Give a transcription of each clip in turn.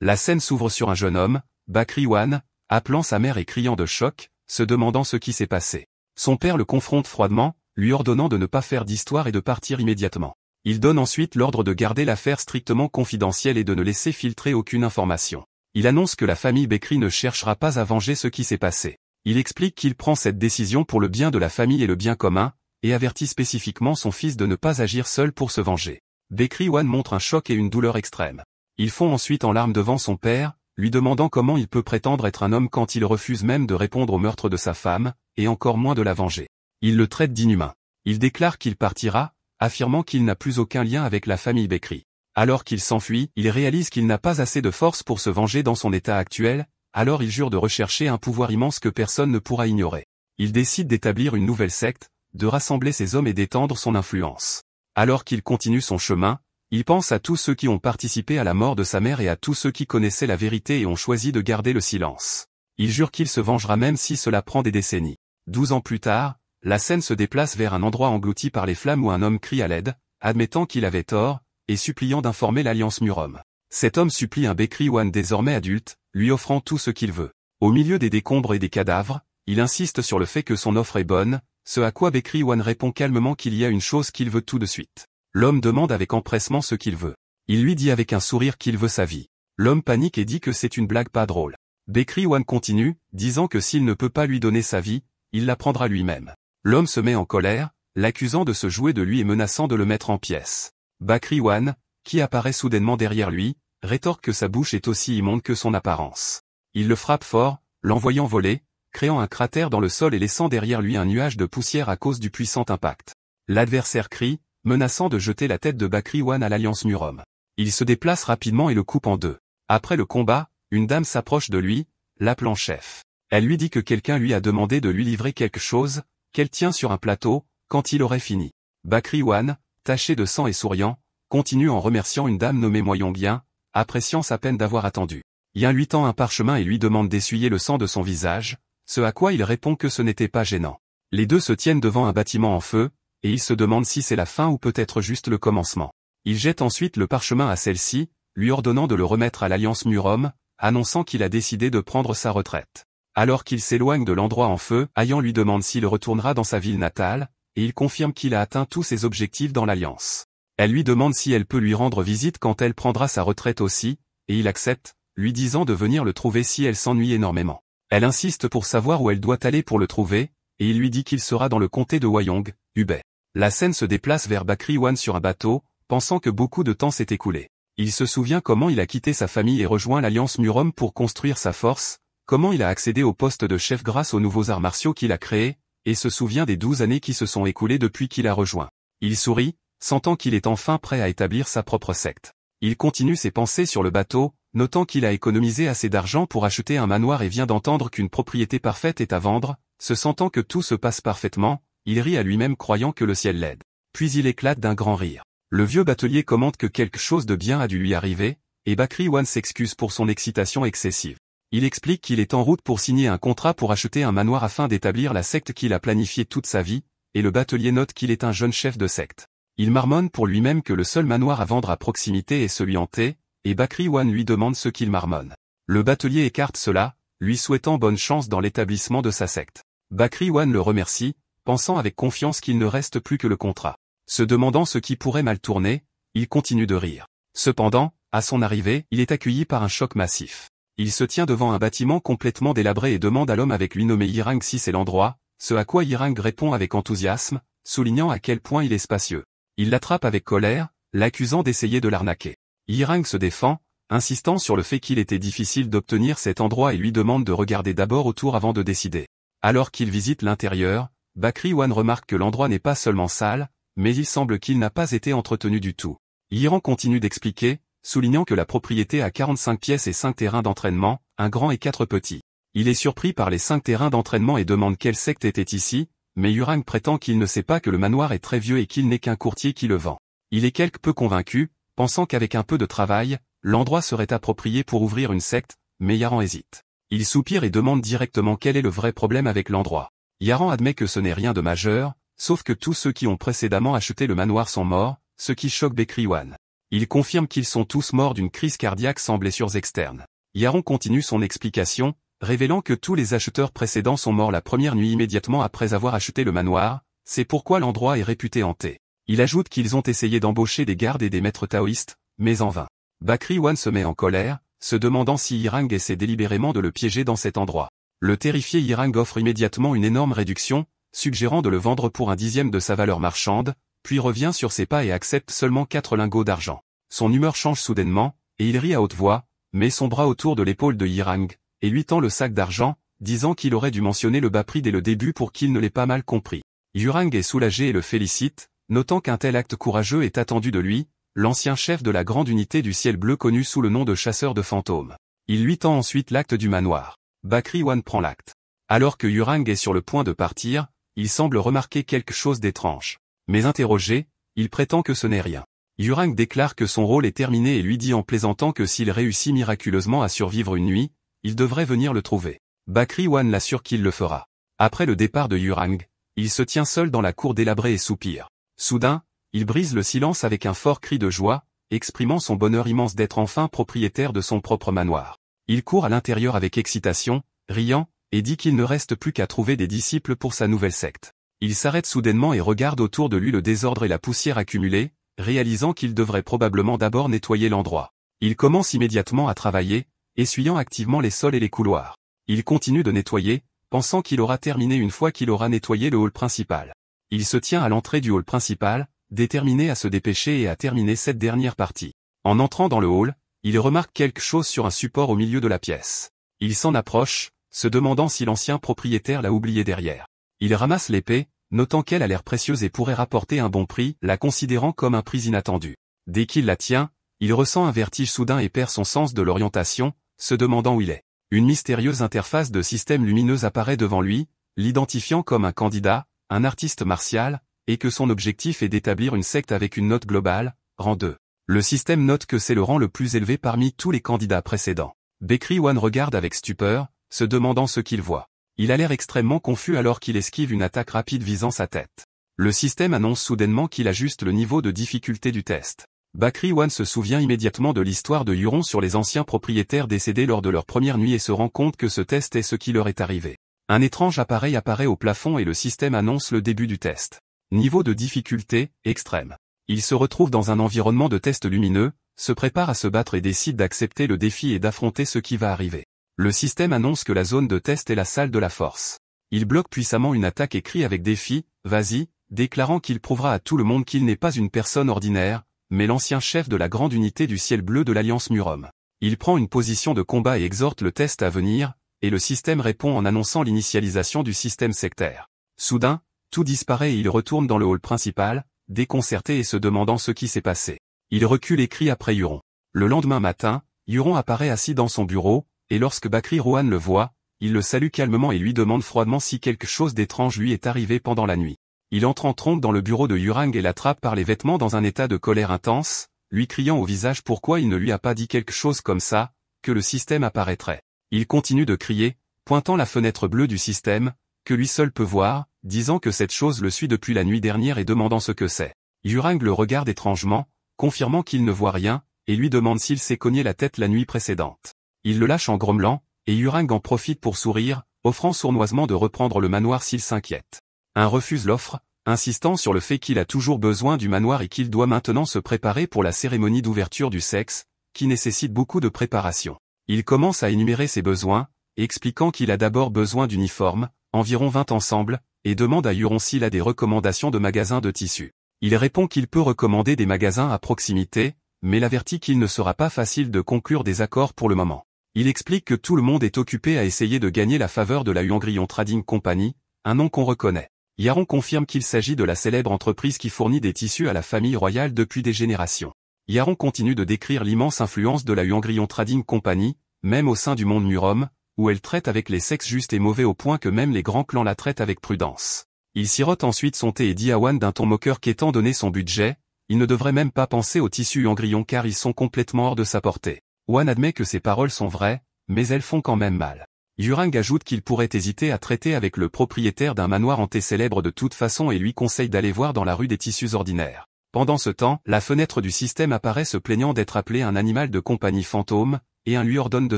La scène s'ouvre sur un jeune homme, Bakri-Wan, appelant sa mère et criant de choc, se demandant ce qui s'est passé. Son père le confronte froidement, lui ordonnant de ne pas faire d'histoire et de partir immédiatement. Il donne ensuite l'ordre de garder l'affaire strictement confidentielle et de ne laisser filtrer aucune information. Il annonce que la famille Bekri ne cherchera pas à venger ce qui s'est passé. Il explique qu'il prend cette décision pour le bien de la famille et le bien commun, et avertit spécifiquement son fils de ne pas agir seul pour se venger. Bakri-Wan montre un choc et une douleur extrême. Il fond ensuite en larmes devant son père, lui demandant comment il peut prétendre être un homme quand il refuse même de répondre au meurtre de sa femme, et encore moins de la venger. Il le traite d'inhumain. Il déclare qu'il partira, affirmant qu'il n'a plus aucun lien avec la famille Bekri. Alors qu'il s'enfuit, il réalise qu'il n'a pas assez de force pour se venger dans son état actuel, alors il jure de rechercher un pouvoir immense que personne ne pourra ignorer. Il décide d'établir une nouvelle secte, de rassembler ses hommes et d'étendre son influence. Alors qu'il continue son chemin, il pense à tous ceux qui ont participé à la mort de sa mère et à tous ceux qui connaissaient la vérité et ont choisi de garder le silence. Il jure qu'il se vengera même si cela prend des décennies. 12 ans plus tard, la scène se déplace vers un endroit englouti par les flammes où un homme crie à l'aide, admettant qu'il avait tort, et suppliant d'informer l'Alliance Murom. Cet homme supplie un Bakri-Wan désormais adulte, lui offrant tout ce qu'il veut. Au milieu des décombres et des cadavres, il insiste sur le fait que son offre est bonne, ce à quoi Bakri-Wan répond calmement qu'il y a une chose qu'il veut tout de suite. L'homme demande avec empressement ce qu'il veut. Il lui dit avec un sourire qu'il veut sa vie. L'homme panique et dit que c'est une blague pas drôle. Bakri-Wan continue, disant que s'il ne peut pas lui donner sa vie, il la prendra lui-même. L'homme se met en colère, l'accusant de se jouer de lui et menaçant de le mettre en pièces. Bakri-Wan, qui apparaît soudainement derrière lui, rétorque que sa bouche est aussi immonde que son apparence. Il le frappe fort, l'envoyant voler, créant un cratère dans le sol et laissant derrière lui un nuage de poussière à cause du puissant impact. L'adversaire crie, menaçant de jeter la tête de Bakri-Wan à l'Alliance Murom. Il se déplace rapidement et le coupe en deux. Après le combat, une dame s'approche de lui, l'appelant chef. Elle lui dit que quelqu'un lui a demandé de lui livrer quelque chose, qu'elle tient sur un plateau, quand il aurait fini. Bakri-Wan, taché de sang et souriant, continue en remerciant une dame nommée Moyongbien, appréciant sa peine d'avoir attendu. Yin lui tend un parchemin et lui demande d'essuyer le sang de son visage, ce à quoi il répond que ce n'était pas gênant. Les deux se tiennent devant un bâtiment en feu, et il se demande si c'est la fin ou peut-être juste le commencement. Il jette ensuite le parchemin à celle-ci, lui ordonnant de le remettre à l'Alliance Murom, annonçant qu'il a décidé de prendre sa retraite. Alors qu'il s'éloigne de l'endroit en feu, Ayan lui demande s'il retournera dans sa ville natale, et il confirme qu'il a atteint tous ses objectifs dans l'Alliance. Elle lui demande si elle peut lui rendre visite quand elle prendra sa retraite aussi, et il accepte, lui disant de venir le trouver si elle s'ennuie énormément. Elle insiste pour savoir où elle doit aller pour le trouver, et il lui dit qu'il sera dans le comté de Wayong, Hubei. La scène se déplace vers Bakri-Wan sur un bateau, pensant que beaucoup de temps s'est écoulé. Il se souvient comment il a quitté sa famille et rejoint l'Alliance Murom pour construire sa force, comment il a accédé au poste de chef grâce aux nouveaux arts martiaux qu'il a créés, et se souvient des 12 années qui se sont écoulées depuis qu'il a rejoint. Il sourit, sentant qu'il est enfin prêt à établir sa propre secte. Il continue ses pensées sur le bateau, notant qu'il a économisé assez d'argent pour acheter un manoir et vient d'entendre qu'une propriété parfaite est à vendre, se sentant que tout se passe parfaitement, il rit à lui-même croyant que le ciel l'aide. Puis il éclate d'un grand rire. Le vieux batelier commente que quelque chose de bien a dû lui arriver, et Bakri-Wan s'excuse pour son excitation excessive. Il explique qu'il est en route pour signer un contrat pour acheter un manoir afin d'établir la secte qu'il a planifiée toute sa vie, et le batelier note qu'il est un jeune chef de secte. Il marmonne pour lui-même que le seul manoir à vendre à proximité est celui hanté, et Bakri-Wan lui demande ce qu'il marmonne. Le batelier écarte cela, lui souhaitant bonne chance dans l'établissement de sa secte. Bakri-Wan le remercie, pensant avec confiance qu'il ne reste plus que le contrat. Se demandant ce qui pourrait mal tourner, il continue de rire. Cependant, à son arrivée, il est accueilli par un choc massif. Il se tient devant un bâtiment complètement délabré et demande à l'homme avec lui nommé Yirang si c'est l'endroit, ce à quoi Yirang répond avec enthousiasme, soulignant à quel point il est spacieux. Il l'attrape avec colère, l'accusant d'essayer de l'arnaquer. Yirang se défend, insistant sur le fait qu'il était difficile d'obtenir cet endroit et lui demande de regarder d'abord autour avant de décider. Alors qu'il visite l'intérieur, Bakri-Wan remarque que l'endroit n'est pas seulement sale, mais il semble qu'il n'a pas été entretenu du tout. Yirang continue d'expliquer, soulignant que la propriété a 45 pièces et 5 terrains d'entraînement, un grand et 4 petits. Il est surpris par les 5 terrains d'entraînement et demande quelle secte était ici, mais Yirang prétend qu'il ne sait pas que le manoir est très vieux et qu'il n'est qu'un courtier qui le vend. Il est quelque peu convaincu, pensant qu'avec un peu de travail, l'endroit serait approprié pour ouvrir une secte, mais Yaran hésite. Il soupire et demande directement quel est le vrai problème avec l'endroit. Yaran admet que ce n'est rien de majeur, sauf que tous ceux qui ont précédemment acheté le manoir sont morts, ce qui choque Bakri-Wan. Il confirme qu'ils sont tous morts d'une crise cardiaque sans blessures externes. Yaron continue son explication, révélant que tous les acheteurs précédents sont morts la première nuit immédiatement après avoir acheté le manoir, c'est pourquoi l'endroit est réputé hanté. Il ajoute qu'ils ont essayé d'embaucher des gardes et des maîtres taoïstes, mais en vain. Bakri Wan se met en colère, se demandant si Irang essaie délibérément de le piéger dans cet endroit. Le terrifié Irang offre immédiatement une énorme réduction, suggérant de le vendre pour 1/10 de sa valeur marchande, puis revient sur ses pas et accepte seulement 4 lingots d'argent. Son humeur change soudainement, et il rit à haute voix, met son bras autour de l'épaule de Irang, et lui tend le sac d'argent, disant qu'il aurait dû mentionner le bas prix dès le début pour qu'il ne l'ait pas mal compris. Irang est soulagé et le félicite, notant qu'un tel acte courageux est attendu de lui, l'ancien chef de la grande unité du ciel bleu connu sous le nom de chasseur de fantômes. Il lui tend ensuite l'acte du manoir. Bakri Wan prend l'acte. Alors que Irang est sur le point de partir, il semble remarquer quelque chose d'étrange. Mais interrogé, il prétend que ce n'est rien. Irang déclare que son rôle est terminé et lui dit en plaisantant que s'il réussit miraculeusement à survivre une nuit, il devrait venir le trouver. Bakri Wan l'assure qu'il le fera. Après le départ de Irang, il se tient seul dans la cour délabrée et soupire. Soudain, il brise le silence avec un fort cri de joie, exprimant son bonheur immense d'être enfin propriétaire de son propre manoir. Il court à l'intérieur avec excitation, riant, et dit qu'il ne reste plus qu'à trouver des disciples pour sa nouvelle secte. Il s'arrête soudainement et regarde autour de lui le désordre et la poussière accumulée, réalisant qu'il devrait probablement d'abord nettoyer l'endroit. Il commence immédiatement à travailler, essuyant activement les sols et les couloirs. Il continue de nettoyer, pensant qu'il aura terminé une fois qu'il aura nettoyé le hall principal. Il se tient à l'entrée du hall principal, déterminé à se dépêcher et à terminer cette dernière partie. En entrant dans le hall, il remarque quelque chose sur un support au milieu de la pièce. Il s'en approche, se demandant si l'ancien propriétaire l'a oublié derrière. Il ramasse l'épée, notant qu'elle a l'air précieuse et pourrait rapporter un bon prix, la considérant comme un prix inattendu. Dès qu'il la tient, il ressent un vertige soudain et perd son sens de l'orientation, se demandant où il est. Une mystérieuse interface de système lumineux apparaît devant lui, l'identifiant comme un candidat, un artiste martial, et que son objectif est d'établir une secte avec une note globale, rang 2. Le système note que c'est le rang le plus élevé parmi tous les candidats précédents. Bakri Wan regarde avec stupeur, se demandant ce qu'il voit. Il a l'air extrêmement confus alors qu'il esquive une attaque rapide visant sa tête. Le système annonce soudainement qu'il ajuste le niveau de difficulté du test. Bakri Wan se souvient immédiatement de l'histoire de Huron sur les anciens propriétaires décédés lors de leur première nuit et se rend compte que ce test est ce qui leur est arrivé. Un étrange appareil apparaît au plafond et le système annonce le début du test. Niveau de difficulté, extrême. Il se retrouve dans un environnement de test lumineux, se prépare à se battre et décide d'accepter le défi et d'affronter ce qui va arriver. Le système annonce que la zone de test est la salle de la force. Il bloque puissamment une attaque et crie avec défi, « Vas-y », déclarant qu'il prouvera à tout le monde qu'il n'est pas une personne ordinaire, mais l'ancien chef de la grande unité du ciel bleu de l'Alliance Murom. Il prend une position de combat et exhorte le test à venir, et le système répond en annonçant l'initialisation du système sectaire. Soudain, tout disparaît et il retourne dans le hall principal, déconcerté et se demandant ce qui s'est passé. Il recule et crie après Huron. Le lendemain matin, Huron apparaît assis dans son bureau, et lorsque Bakri Wan le voit, il le salue calmement et lui demande froidement si quelque chose d'étrange lui est arrivé pendant la nuit. Il entre en trompe dans le bureau de Urang et l'attrape par les vêtements dans un état de colère intense, lui criant au visage pourquoi il ne lui a pas dit quelque chose comme ça, que le système apparaîtrait. Il continue de crier, pointant la fenêtre bleue du système, que lui seul peut voir, disant que cette chose le suit depuis la nuit dernière et demandant ce que c'est. Urang le regarde étrangement, confirmant qu'il ne voit rien, et lui demande s'il s'est cogné la tête la nuit précédente. Il le lâche en grommelant, et Urang en profite pour sourire, offrant sournoisement de reprendre le manoir s'il s'inquiète. Un refuse l'offre, insistant sur le fait qu'il a toujours besoin du manoir et qu'il doit maintenant se préparer pour la cérémonie d'ouverture du sexe, qui nécessite beaucoup de préparation. Il commence à énumérer ses besoins, expliquant qu'il a d'abord besoin d'uniformes, environ 20 ensembles, et demande à Huron s'il a des recommandations de magasins de tissus. Il répond qu'il peut recommander des magasins à proximité, mais l'avertit qu'il ne sera pas facile de conclure des accords pour le moment. Il explique que tout le monde est occupé à essayer de gagner la faveur de la Huangrillon Trading Company, un nom qu'on reconnaît. Yaron confirme qu'il s'agit de la célèbre entreprise qui fournit des tissus à la famille royale depuis des générations. Yaron continue de décrire l'immense influence de la Huangrillon Trading Company, même au sein du monde Murom, où elle traite avec les sexes justes et mauvais au point que même les grands clans la traitent avec prudence. Il sirote ensuite son thé et dit à Wan d'un ton moqueur qu'étant donné son budget, il ne devrait même pas penser aux tissus Huangrillon car ils sont complètement hors de sa portée. Wan admet que ses paroles sont vraies, mais elles font quand même mal. Urang ajoute qu'il pourrait hésiter à traiter avec le propriétaire d'un manoir hanté célèbre de toute façon et lui conseille d'aller voir dans la rue des tissus ordinaires. Pendant ce temps, la fenêtre du système apparaît se plaignant d'être appelé un animal de compagnie fantôme, et un lui ordonne de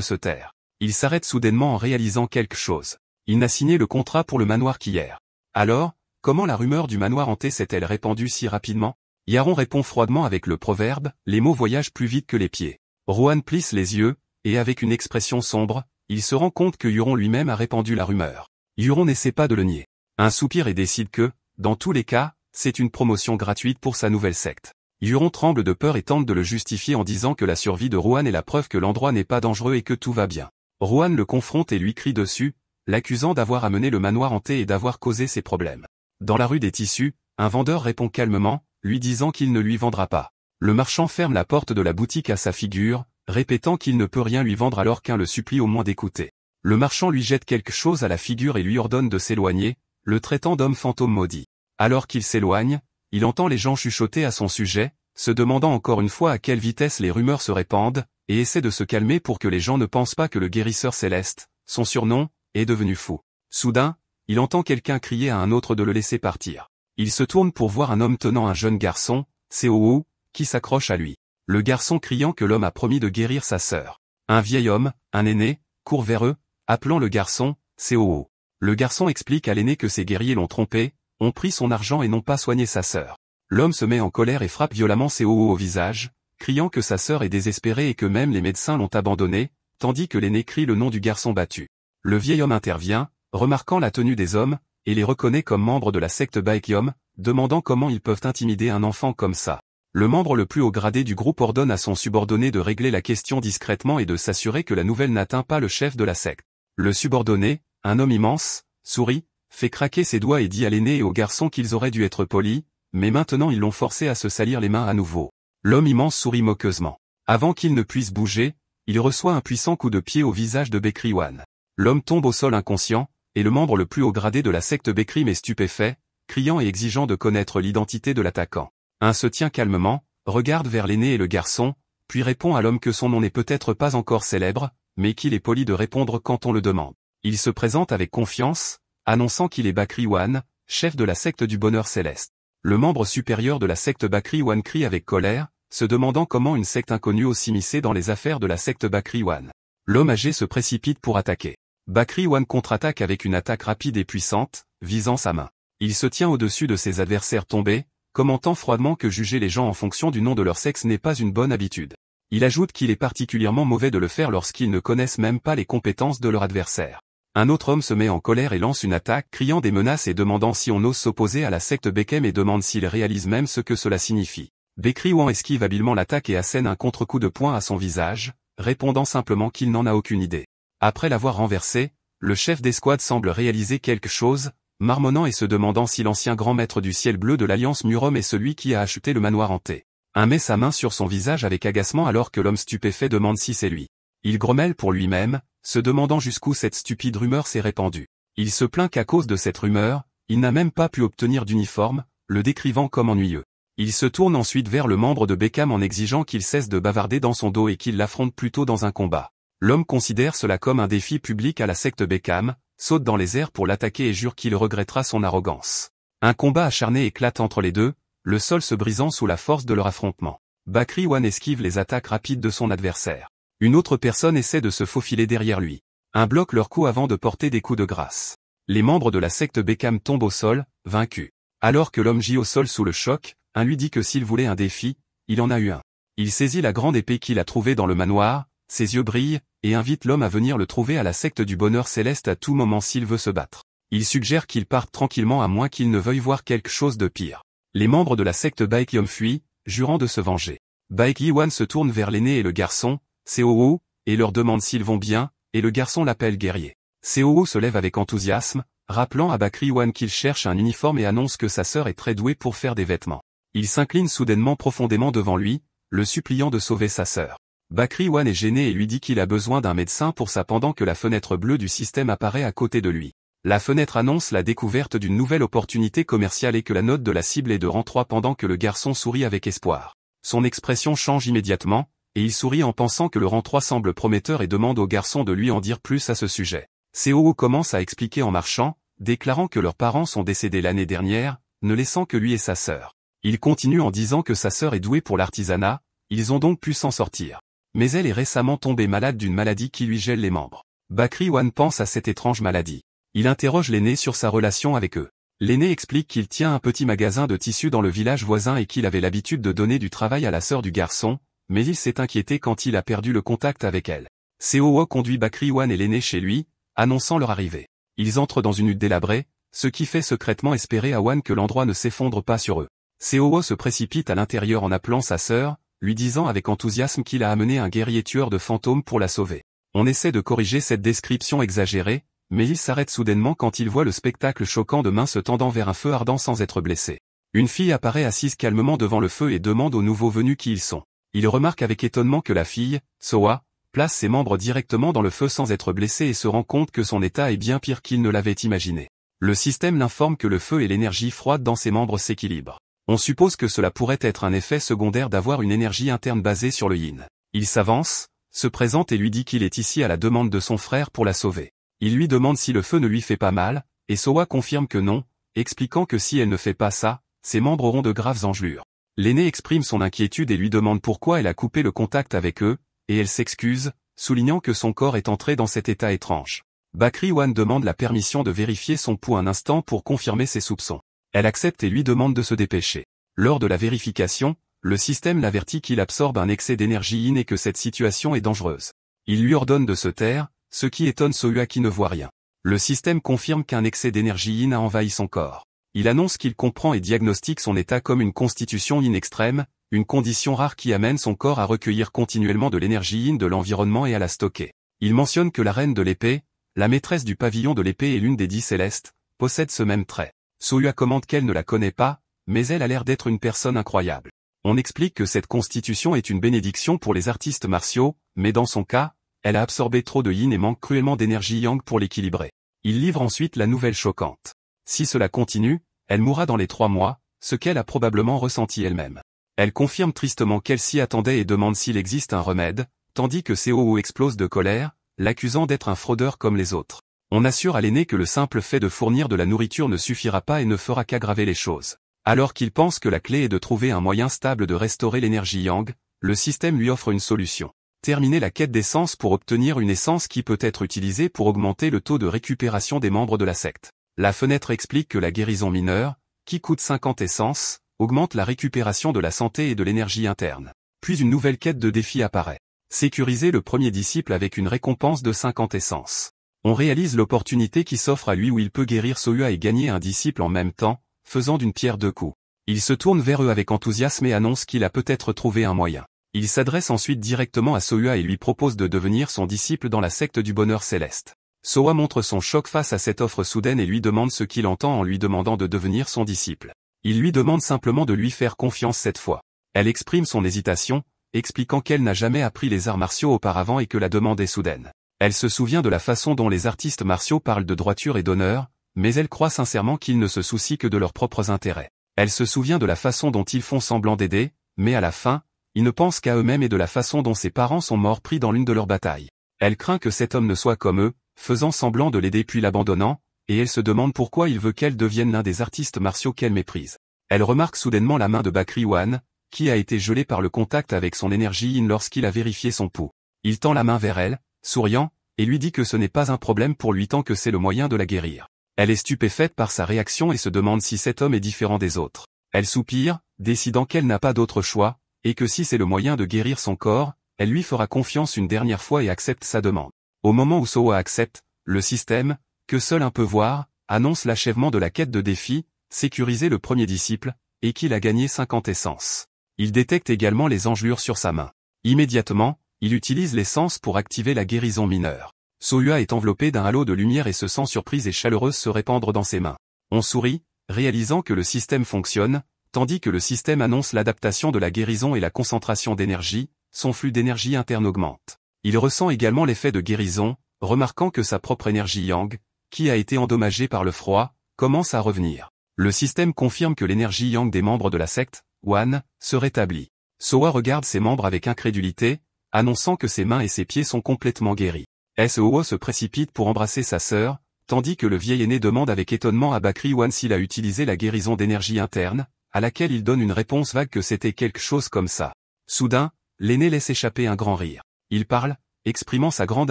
se taire. Il s'arrête soudainement en réalisant quelque chose. Il n'a signé le contrat pour le manoir qu'hier. Alors, comment la rumeur du manoir hanté s'est-elle répandue si rapidement? Yaron répond froidement avec le proverbe, les mots voyagent plus vite que les pieds. Rohan plisse les yeux, et avec une expression sombre, il se rend compte que Euron lui-même a répandu la rumeur. Euron n'essaie pas de le nier. Un soupir et décide que, dans tous les cas, c'est une promotion gratuite pour sa nouvelle secte. Euron tremble de peur et tente de le justifier en disant que la survie de Rohan est la preuve que l'endroit n'est pas dangereux et que tout va bien. Rohan le confronte et lui crie dessus, l'accusant d'avoir amené le manoir hanté et d'avoir causé ses problèmes. Dans la rue des Tissus, un vendeur répond calmement, lui disant qu'il ne lui vendra pas. Le marchand ferme la porte de la boutique à sa figure, répétant qu'il ne peut rien lui vendre alors qu'un le supplie au moins d'écouter. Le marchand lui jette quelque chose à la figure et lui ordonne de s'éloigner, le traitant d'homme fantôme maudit. Alors qu'il s'éloigne, il entend les gens chuchoter à son sujet, se demandant encore une fois à quelle vitesse les rumeurs se répandent, et essaie de se calmer pour que les gens ne pensent pas que le guérisseur céleste, son surnom, est devenu fou. Soudain, il entend quelqu'un crier à un autre de le laisser partir. Il se tourne pour voir un homme tenant un jeune garçon, Seowu, qui s'accroche à lui. Le garçon criant que l'homme a promis de guérir sa sœur. Un vieil homme, un aîné, court vers eux, appelant le garçon, Seowu. Le garçon explique à l'aîné que ses guerriers l'ont trompé, ont pris son argent et n'ont pas soigné sa sœur. L'homme se met en colère et frappe violemment Seowu au visage, criant que sa sœur est désespérée et que même les médecins l'ont abandonnée, tandis que l'aîné crie le nom du garçon battu. Le vieil homme intervient, remarquant la tenue des hommes, et les reconnaît comme membres de la secte Baekhyom, demandant comment ils peuvent intimider un enfant comme ça. Le membre le plus haut gradé du groupe ordonne à son subordonné de régler la question discrètement et de s'assurer que la nouvelle n'atteint pas le chef de la secte. Le subordonné, un homme immense, sourit, fait craquer ses doigts et dit à l'aîné et au garçon qu'ils auraient dû être polis, mais maintenant ils l'ont forcé à se salir les mains à nouveau. L'homme immense sourit moqueusement. Avant qu'il ne puisse bouger, il reçoit un puissant coup de pied au visage de Bekriwan. L'homme tombe au sol inconscient, et le membre le plus haut gradé de la secte Bekrim est stupéfait, criant et exigeant de connaître l'identité de l'attaquant. Un se tient calmement, regarde vers l'aîné et le garçon, puis répond à l'homme que son nom n'est peut-être pas encore célèbre, mais qu'il est poli de répondre quand on le demande. Il se présente avec confiance, annonçant qu'il est Bakriwan, chef de la secte du bonheur céleste. Le membre supérieur de la secte Bakriwan crie avec colère, se demandant comment une secte inconnue aussi s'immiscer dans les affaires de la secte Bakriwan. L'homme âgé se précipite pour attaquer. Bakriwan contre-attaque avec une attaque rapide et puissante, visant sa main. Il se tient au-dessus de ses adversaires tombés, commentant froidement que juger les gens en fonction du nom de leur sexe n'est pas une bonne habitude. Il ajoute qu'il est particulièrement mauvais de le faire lorsqu'ils ne connaissent même pas les compétences de leur adversaire. Un autre homme se met en colère et lance une attaque, criant des menaces et demandant si on ose s'opposer à la secte Bekhem et demande s'il réalise même ce que cela signifie. Bekriwan esquive habilement l'attaque et assène un contre-coup de poing à son visage, répondant simplement qu'il n'en a aucune idée. Après l'avoir renversé, le chef d'escouade semble réaliser quelque chose, marmonnant et se demandant si l'ancien grand maître du ciel bleu de l'Alliance Murom est celui qui a acheté le manoir hanté. Un met sa main sur son visage avec agacement alors que l'homme stupéfait demande si c'est lui. Il grommelle pour lui-même, se demandant jusqu'où cette stupide rumeur s'est répandue. Il se plaint qu'à cause de cette rumeur, il n'a même pas pu obtenir d'uniforme, le décrivant comme ennuyeux. Il se tourne ensuite vers le membre de Beckham en exigeant qu'il cesse de bavarder dans son dos et qu'il l'affronte plutôt dans un combat. L'homme considère cela comme un défi public à la secte Beckham, saute dans les airs pour l'attaquer et jure qu'il regrettera son arrogance. Un combat acharné éclate entre les deux, le sol se brisant sous la force de leur affrontement. Bakriwan esquive les attaques rapides de son adversaire. Une autre personne essaie de se faufiler derrière lui. Un bloque leur coup avant de porter des coups de grâce. Les membres de la secte Beckham tombent au sol, vaincus. Alors que l'homme gît au sol sous le choc, un lui dit que s'il voulait un défi, il en a eu un. Il saisit la grande épée qu'il a trouvée dans le manoir, ses yeux brillent, et invite l'homme à venir le trouver à la secte du bonheur céleste à tout moment s'il veut se battre. Il suggère qu'il parte tranquillement à moins qu'il ne veuille voir quelque chose de pire. Les membres de la secte Baekhyom fuient, jurant de se venger. Baekhywan se tourne vers l'aîné et le garçon, Seowu, et leur demande s'ils vont bien, et le garçon l'appelle guerrier. Seowu se lève avec enthousiasme, rappelant à Bakriwan qu'il cherche un uniforme et annonce que sa sœur est très douée pour faire des vêtements. Il s'incline soudainement profondément devant lui, le suppliant de sauver sa sœur. Bakriwan est gêné et lui dit qu'il a besoin d'un médecin pour ça pendant que la fenêtre bleue du système apparaît à côté de lui. La fenêtre annonce la découverte d'une nouvelle opportunité commerciale et que la note de la cible est de rang 3 pendant que le garçon sourit avec espoir. Son expression change immédiatement, et il sourit en pensant que le rang 3 semble prometteur et demande au garçon de lui en dire plus à ce sujet. Seowu commence à expliquer en marchant, déclarant que leurs parents sont décédés l'année dernière, ne laissant que lui et sa sœur. Il continue en disant que sa sœur est douée pour l'artisanat, ils ont donc pu s'en sortir. Mais elle est récemment tombée malade d'une maladie qui lui gèle les membres. Bakri One pense à cette étrange maladie. Il interroge l'aîné sur sa relation avec eux. L'aîné explique qu'il tient un petit magasin de tissus dans le village voisin et qu'il avait l'habitude de donner du travail à la sœur du garçon, mais il s'est inquiété quand il a perdu le contact avec elle. Seo conduit Bakri One et l'aîné chez lui, annonçant leur arrivée. Ils entrent dans une hutte délabrée, ce qui fait secrètement espérer à One que l'endroit ne s'effondre pas sur eux. Seo se précipite à l'intérieur en appelant sa sœur, lui disant avec enthousiasme qu'il a amené un guerrier tueur de fantômes pour la sauver. On essaie de corriger cette description exagérée, mais il s'arrête soudainement quand il voit le spectacle choquant de mains se tendant vers un feu ardent sans être blessées. Une fille apparaît assise calmement devant le feu et demande aux nouveaux venus qui ils sont. Il remarque avec étonnement que la fille, Soa, place ses membres directement dans le feu sans être blessée et se rend compte que son état est bien pire qu'il ne l'avait imaginé. Le système l'informe que le feu et l'énergie froide dans ses membres s'équilibrent. On suppose que cela pourrait être un effet secondaire d'avoir une énergie interne basée sur le yin. Il s'avance, se présente et lui dit qu'il est ici à la demande de son frère pour la sauver. Il lui demande si le feu ne lui fait pas mal, et Soa confirme que non, expliquant que si elle ne fait pas ça, ses membres auront de graves engelures. L'aîné exprime son inquiétude et lui demande pourquoi elle a coupé le contact avec eux, et elle s'excuse, soulignant que son corps est entré dans cet état étrange. Bakri One demande la permission de vérifier son pouls un instant pour confirmer ses soupçons. Elle accepte et lui demande de se dépêcher. Lors de la vérification, le système l'avertit qu'il absorbe un excès d'énergie yin et que cette situation est dangereuse. Il lui ordonne de se taire, ce qui étonne Sohua qui ne voit rien. Le système confirme qu'un excès d'énergie yin a envahi son corps. Il annonce qu'il comprend et diagnostique son état comme une constitution yin extrême, une condition rare qui amène son corps à recueillir continuellement de l'énergie yin de l'environnement et à la stocker. Il mentionne que la reine de l'épée, la maîtresse du pavillon de l'épée et l'une des 10 célestes, possède ce même trait. Sohua commente qu'elle ne la connaît pas, mais elle a l'air d'être une personne incroyable. On explique que cette constitution est une bénédiction pour les artistes martiaux, mais dans son cas, elle a absorbé trop de yin et manque cruellement d'énergie yang pour l'équilibrer. Il livre ensuite la nouvelle choquante. Si cela continue, elle mourra dans les 3 mois, ce qu'elle a probablement ressenti elle-même. Elle confirme tristement qu'elle s'y attendait et demande s'il existe un remède, tandis que Seo explose de colère, l'accusant d'être un fraudeur comme les autres. On assure à l'aîné que le simple fait de fournir de la nourriture ne suffira pas et ne fera qu'aggraver les choses. Alors qu'il pense que la clé est de trouver un moyen stable de restaurer l'énergie yang, le système lui offre une solution. Terminer la quête d'essence pour obtenir une essence qui peut être utilisée pour augmenter le taux de récupération des membres de la secte. La fenêtre explique que la guérison mineure, qui coûte 50 essences, augmente la récupération de la santé et de l'énergie interne. Puis une nouvelle quête de défi apparaît. Sécuriser le premier disciple avec une récompense de 50 essences. On réalise l'opportunité qui s'offre à lui où il peut guérir Sohua et gagner un disciple en même temps, faisant d'une pierre 2 coups. Il se tourne vers eux avec enthousiasme et annonce qu'il a peut-être trouvé un moyen. Il s'adresse ensuite directement à Sohua et lui propose de devenir son disciple dans la secte du bonheur céleste. Sohua montre son choc face à cette offre soudaine et lui demande ce qu'il entend en lui demandant de devenir son disciple. Il lui demande simplement de lui faire confiance cette fois. Elle exprime son hésitation, expliquant qu'elle n'a jamais appris les arts martiaux auparavant et que la demande est soudaine. Elle se souvient de la façon dont les artistes martiaux parlent de droiture et d'honneur, mais elle croit sincèrement qu'ils ne se soucient que de leurs propres intérêts. Elle se souvient de la façon dont ils font semblant d'aider, mais à la fin, ils ne pensent qu'à eux-mêmes et de la façon dont ses parents sont morts pris dans l'une de leurs batailles. Elle craint que cet homme ne soit comme eux, faisant semblant de l'aider puis l'abandonnant, et elle se demande pourquoi il veut qu'elle devienne l'un des artistes martiaux qu'elle méprise. Elle remarque soudainement la main de Bakri One, qui a été gelée par le contact avec son énergie yin lorsqu'il a vérifié son pouls. Il tend la main vers elle, souriant, et lui dit que ce n'est pas un problème pour lui tant que c'est le moyen de la guérir. Elle est stupéfaite par sa réaction et se demande si cet homme est différent des autres. Elle soupire, décidant qu'elle n'a pas d'autre choix, et que si c'est le moyen de guérir son corps, elle lui fera confiance une dernière fois et accepte sa demande. Au moment où Sohua accepte, le système, que seul un peut voir, annonce l'achèvement de la quête de défi, sécuriser le premier disciple, et qu'il a gagné 50 essences. Il détecte également les engelures sur sa main. Immédiatement, il utilise l'essence pour activer la guérison mineure. Sohua est enveloppé d'un halo de lumière et se sent surprise et chaleureuse se répandre dans ses mains. On sourit, réalisant que le système fonctionne, tandis que le système annonce l'adaptation de la guérison et la concentration d'énergie, son flux d'énergie interne augmente. Il ressent également l'effet de guérison, remarquant que sa propre énergie yang, qui a été endommagée par le froid, commence à revenir. Le système confirme que l'énergie yang des membres de la secte, One, se rétablit. Sohua regarde ses membres avec incrédulité, annonçant que ses mains et ses pieds sont complètement guéris. Seo se précipite pour embrasser sa sœur, tandis que le vieil aîné demande avec étonnement à Bakri One s'il a utilisé la guérison d'énergie interne, à laquelle il donne une réponse vague que c'était quelque chose comme ça. Soudain, l'aîné laisse échapper un grand rire. Il parle, exprimant sa grande